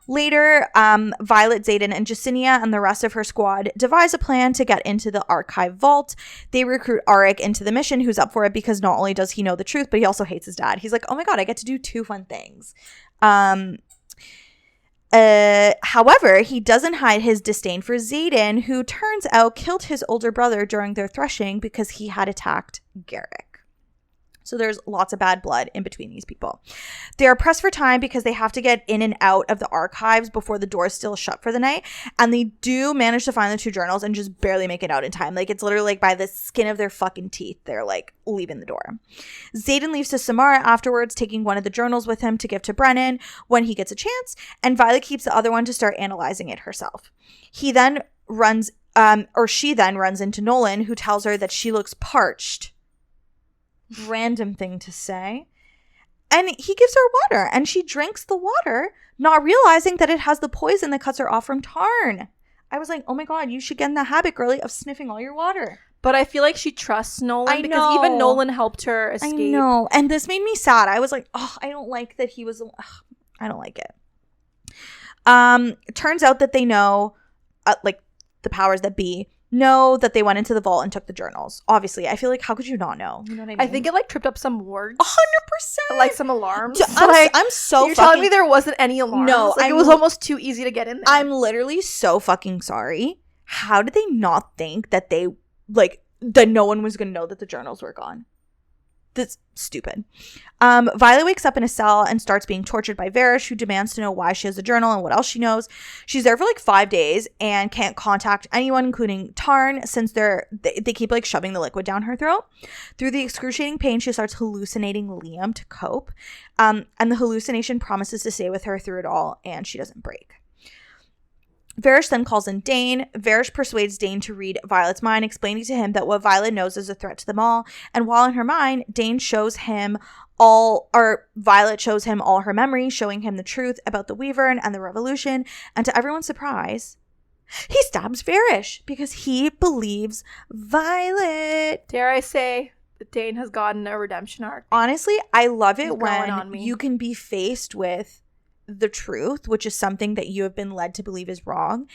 Later, Violet, Xaden, and Jacinia and the rest of her squad devise a plan to get into the archive vault. They recruit Arik into the mission, who's up for it because not only does he know the truth, but he also hates his dad. He's like, oh my god, I get to do 2 fun things. However, he doesn't hide his disdain for Xaden, who turns out killed his older brother during their threshing because he had attacked Garrick. So there's lots of bad blood in between these people. They are pressed for time because they have to get in and out of the archives before the door is still shut for the night. And they do manage to find the 2 journals and just barely make it out in time. Like, it's literally like by the skin of their fucking teeth, they're like leaving the door. Zayden leaves to Samara afterwards, taking one of the journals with him to give to Brennan when he gets a chance. And Violet keeps the other one to start analyzing it herself. She then runs into Nolan, who tells her that she looks parched. Random thing to say. And he gives her water, and she drinks the water, not realizing that it has the poison that cuts her off from Tarn. I was like, oh my god, you should get in the habit, girly, of sniffing all your water. But I feel like she trusts Nolan because even Nolan helped her escape. I know. And this made me sad. I was like, oh, I don't like that he was... I don't like it. It turns out that they know, like, the powers that be know that they went into the vault and took the journals. Obviously, I feel like, how could you not know? You know what I mean? I think it, like, tripped up some words. 100%. Like, some alarms. I'm so You're telling me there wasn't any alarms? No. Like, it was almost too easy to get in there. I'm literally so fucking sorry. How did they not think that they, like, that no one was going to know that the journals were gone? That's stupid. Violet wakes up in a cell and starts being tortured by Varish, who demands to know why she has a journal and what else she knows. She's there for like 5 days and can't contact anyone, including Tarn, since they keep like shoving the liquid down her throat. Through the excruciating pain, she starts hallucinating Liam to cope. And the hallucination promises to stay with her through it all, and she doesn't break. Varish then calls in Dane. Varish persuades Dane to read Violet's mind, explaining to him that what Violet knows is a threat to them all. And while in her mind, Violet shows him all her memories, showing him the truth about the Wyvern and the revolution. And to everyone's surprise, he stabs Varish because he believes Violet. Dare I say that Dane has gotten a redemption arc? Honestly, I love it when you can be faced with the truth, which is something that you have been led to believe is wrong,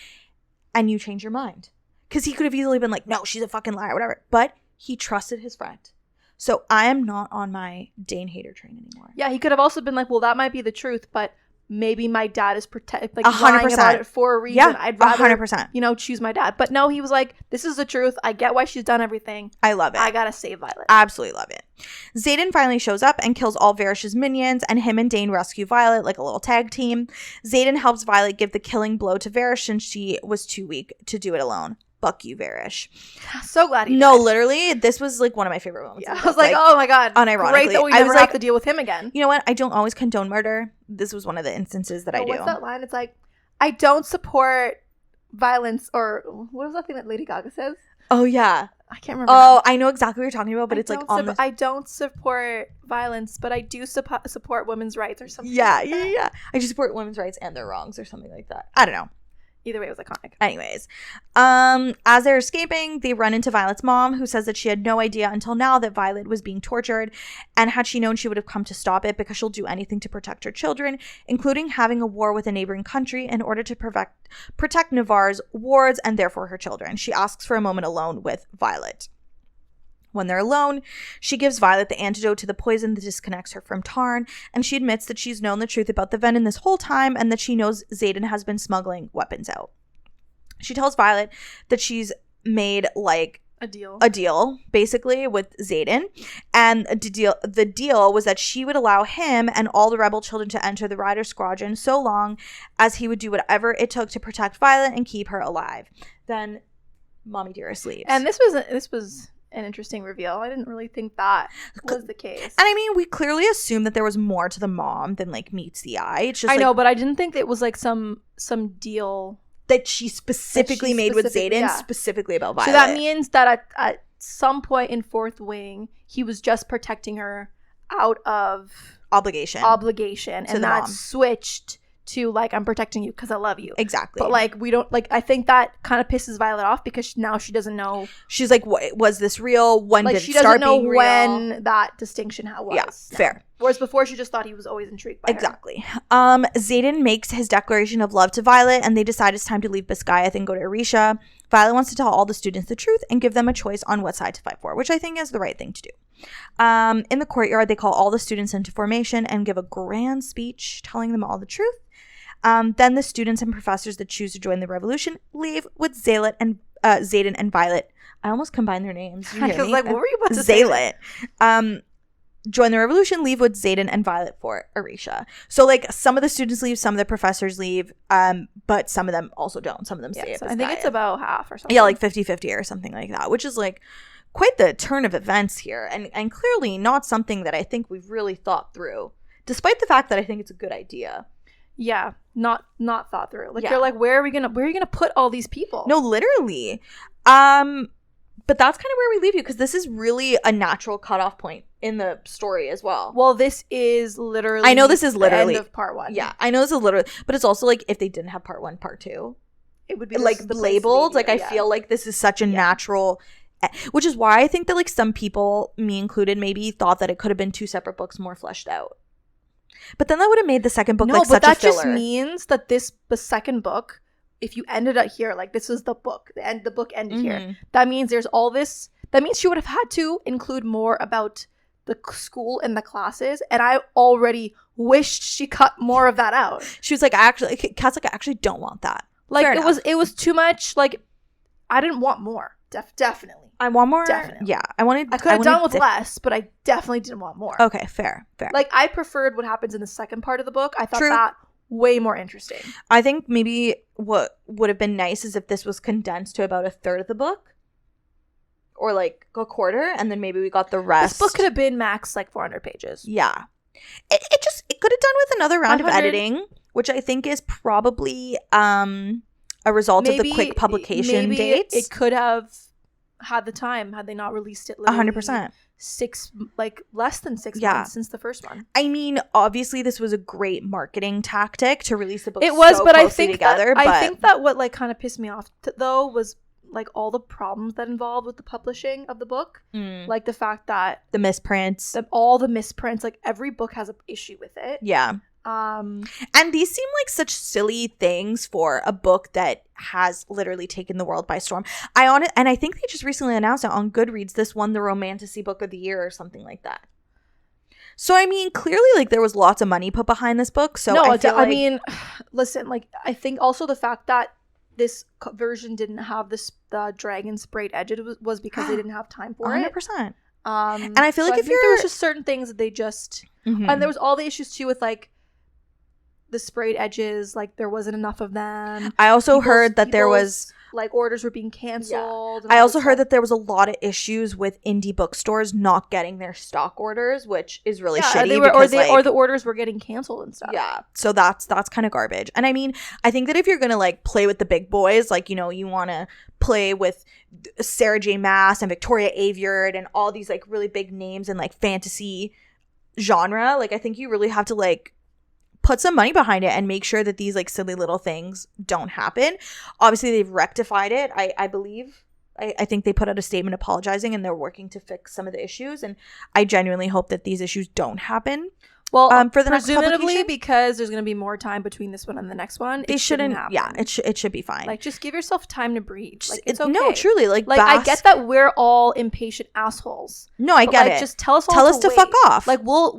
and you change your mind. Because he could have easily been like, no, she's a fucking liar, whatever. But he trusted his friend. So I am not on my Dane hater train anymore. Yeah, he could have also been like, well, that might be the truth, but maybe my dad is lying about it for a reason. Yeah, I'd rather 100%. Choose my dad. But no, he was like, this is the truth. I get why she's done everything. I love it. I gotta save Violet. Absolutely love it. Zayden finally shows up and kills all Varish's minions, and him and Dane rescue Violet like a little tag team. Zayden helps Violet give the killing blow to Varish since she was too weak to do it alone. Fuck you, Varish. So glad he No, died. literally, this was like one of my favorite moments. Yeah, I was like, oh my god. Unironically. Great that we never have to deal with him again. You know what? I don't always condone murder. This was one of the instances that I do. What's that line? It's like, I don't support violence, or what was that thing that Lady Gaga says? Oh, yeah. I can't remember. Oh, I know exactly what you're talking about, but it's like I don't support violence, but I do support women's rights or something. Yeah, like that. yeah. I just support women's rights and their wrongs or something like that. I don't know. Either way, it was iconic. Anyways, as they're escaping, they run into Violet's mom, who says that she had no idea until now that Violet was being tortured, and had she known, she would have come to stop it because she'll do anything to protect her children, including having a war with a neighboring country in order to protect Navarre's wards and therefore her children. She asks for a moment alone with Violet. When they're alone, she gives Violet the antidote to the poison that disconnects her from Tarn, and she admits that she's known the truth about the venom this whole time and that she knows Zayden has been smuggling weapons out. She tells Violet that she's made like a deal basically with Zayden, and the deal was that she would allow him and all the rebel children to enter the Rider Squadron so long as he would do whatever it took to protect Violet and keep her alive. Then Mommy Dearest leaves. And this was an interesting reveal. I didn't really think that was the case. And I mean, we clearly assumed that there was more to the mom than like meets the eye. It's just I know, but I didn't think it was like some deal that she specifically made with Zayden, specifically about Violet. So that means that at some point in Fourth Wing, he was just protecting her out of obligation, and that switched to like, I'm protecting you because I love you. Exactly. But like, we don't like, I think that kind of pisses Violet off because now she doesn't know. She's like, was this real? When like, did it start being real? She doesn't know when that distinction was. Yeah, fair. Whereas before, she just thought he was always intrigued by her. Exactly. Zayden makes his declaration of love to Violet, and they decide it's time to leave Biscayeth and go to Arisha. Violet wants to tell all the students the truth and give them a choice on what side to fight for, which I think is the right thing to do. In the courtyard, they call all the students into formation and give a grand speech telling them all the truth. Then the students and professors that choose to join the revolution leave with Zayden and Violet. I almost combined their names. I was like, what were you about to say? Zaylet. join the revolution, leave with Xaden and Violet for Arisha. So like some of the students leave, some of the professors leave, but some of them also don't. Some of them stay up so as I think Gaia. it's about half or something. Yeah, like 50-50 or something like that, which is like quite the turn of events here, and clearly not something that I think we've really thought through, despite the fact that I think it's a good idea. Yeah, not thought through. Like, Yeah. you're like, where are you gonna put all these people? No, literally. But that's kind of where we leave you, because this is really a natural cutoff point in the story as well. Well, this is literally. I know this is literally the end of part 1. Yeah, I know this is literally, but it's also like if they didn't have part 1, part 2, it would be like the place labeled. to leave Like you, I feel like this is such a natural, which is why I think that like some people, me included, maybe thought that it could have been 2 separate books more fleshed out. But then that would have made the second book like such a filler. No, but that just means that the second book, if you ended it here, like this is the book, the book ended here. That means there's all this. That means she would have had to include more about the school and the classes, and I already wished she cut more of that out. She was like, Kat's like, I actually don't want that. Like Fair it was too much. Like I didn't want more. Definitely. I want more. Definitely. Yeah, I could have done with less, but I definitely didn't want more. Okay, fair. Like I preferred what happens in the second part of the book. I thought True. that way more interesting. I think maybe what would have been nice is if this was condensed to about a third of the book, or like a quarter, and then maybe we got the rest. This book could have been max like 400 pages. Yeah, it could have done with another round of 500. editing, which I think is probably a result of the quick publication dates. It could have had the time had they not released it. 100%. Less than 6 months since the first one. I mean, obviously, this was a great marketing tactic to release the book. It was, so but I closely think together. I think that what like kind of pissed me off though was like all the problems that involved with the publishing of the book, like the fact that the misprints, all the misprints, like every book has an issue with it. Yeah. And these seem like such silly things for a book that has literally taken the world by storm. And I think they just recently announced it on Goodreads. This won the Romantasy Book of the Year or something like that. So I mean, clearly, like there was lots of money put behind this book. So no, I mean, listen, like I think also the fact that this version didn't have the dragon sprayed edges was because they didn't have time for 100%. it. 100%. And I feel like if there was just certain things that they just Mm-hmm. and there was all the issues too with like the sprayed edges, like there wasn't enough of them. I also heard that there was like orders were being canceled. I also heard that there was a lot of issues with indie bookstores not getting their stock orders, which is really shitty. Or the orders were getting canceled and stuff. Yeah, so that's kind of garbage. And I mean, I think that if you're gonna like play with the big boys, like, you know, you want to play with Sarah J. Maas and Victoria Aveyard and all these like really big names in like fantasy genre, like I think you really have to like put some money behind it and make sure that these like silly little things don't happen. Obviously they've rectified it. I believe I think they put out a statement apologizing, and they're working to fix some of the issues, and I genuinely hope that these issues don't happen. Well, for the next presumably publication, because there's going to be more time between this one and the next one. They shouldn't happen. Yeah, it should be fine. Like, just give yourself time to breathe. Like, it's okay. No, truly, like I get that we're all impatient assholes. No, I get like, it. Just tell us to fuck off. Like we'll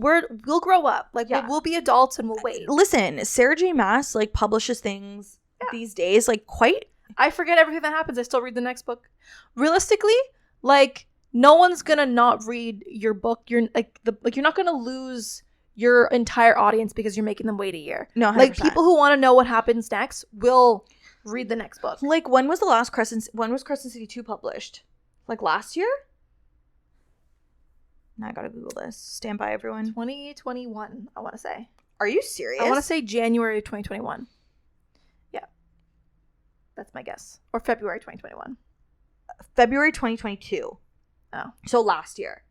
grow up. Like we'll be adults and we'll wait. Listen, Sarah J. Maas like publishes things these days like quite. I forget everything that happens. I still read the next book. Realistically, like no one's gonna not read your book. You're you're not gonna lose your entire audience because you're making them wait a year. No, 100%. Like people who want to know what happens next will read the next book. Like when was Crescent City 2 published? Like last year? Now I gotta Google this. Stand by, everyone. 2021, I want to say. Are you serious? I want to say January of 2021. Yeah. That's my guess. Or February 2021. February 2022. Oh. So last year.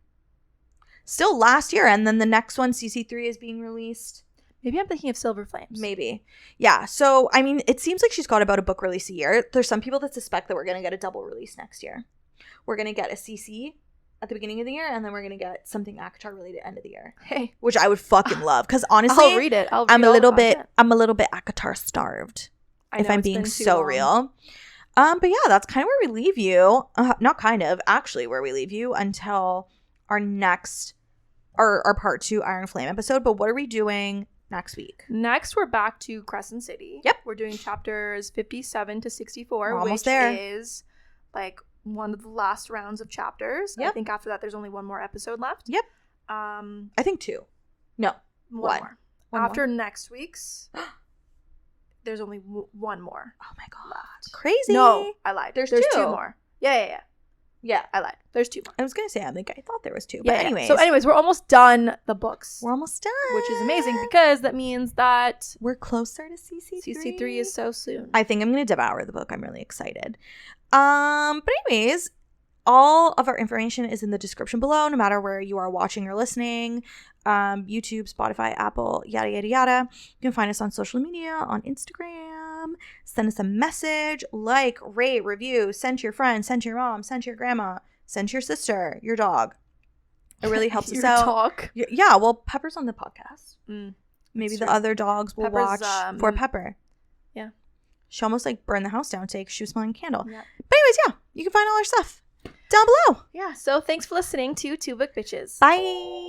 Still last year, and then the next one, CC3, is being released. Maybe I'm thinking of Silver Flames. Maybe. Yeah, so, I mean, it seems like she's got about a book release a year. There's some people that suspect that we're going to get a double release next year. We're going to get a CC at the beginning of the year, and then we're going to get something ACOTAR related end of the year. Hey. Which I would fucking love, because honestly, I'll read it. I'm a little bit ACOTAR starved, if I'm being so real. But yeah, that's kind of where we leave you. Not kind of, actually where we leave you until our next, our part 2 Iron Flame episode. But what are we doing next week? Next, we're back to Crescent City. Yep. We're doing chapters 57 to 64, we're almost which there. Is like one of the last rounds of chapters. Yep. I think after that, there's only one more episode left. Yep. I think 2. No. One One. more. After next week's, there's only one more. Oh my god. Left. Crazy. No, I lied. There's 2 2. more. Yeah. Yeah. I lied. There's 2 more. I was going to say, I thought there was 2. Yeah, But anyways. So anyways, we're almost done the books. We're almost done. Which is amazing because that means that we're closer to CC3. CC3 is so soon. I think I'm going to devour the book. I'm really excited. But anyways, all of our information is in the description below, no matter where you are watching or listening. YouTube, Spotify, Apple, yada, yada, yada. You can find us on social media, on Instagram. Send us a message, like, rate, review, send to your friends, send to your mom, send to your grandma, send to your sister, your dog. It really helps us out. Dog? Yeah, well, Pepper's on the podcast. Maybe the true. other dogs will Pepper's, watch for Pepper. Yeah. She almost like burned the house down today because she was smelling a candle. Yeah. But anyways, yeah, you can find all our stuff down below. Yeah, so thanks for listening to Two Book Bitches. Bye.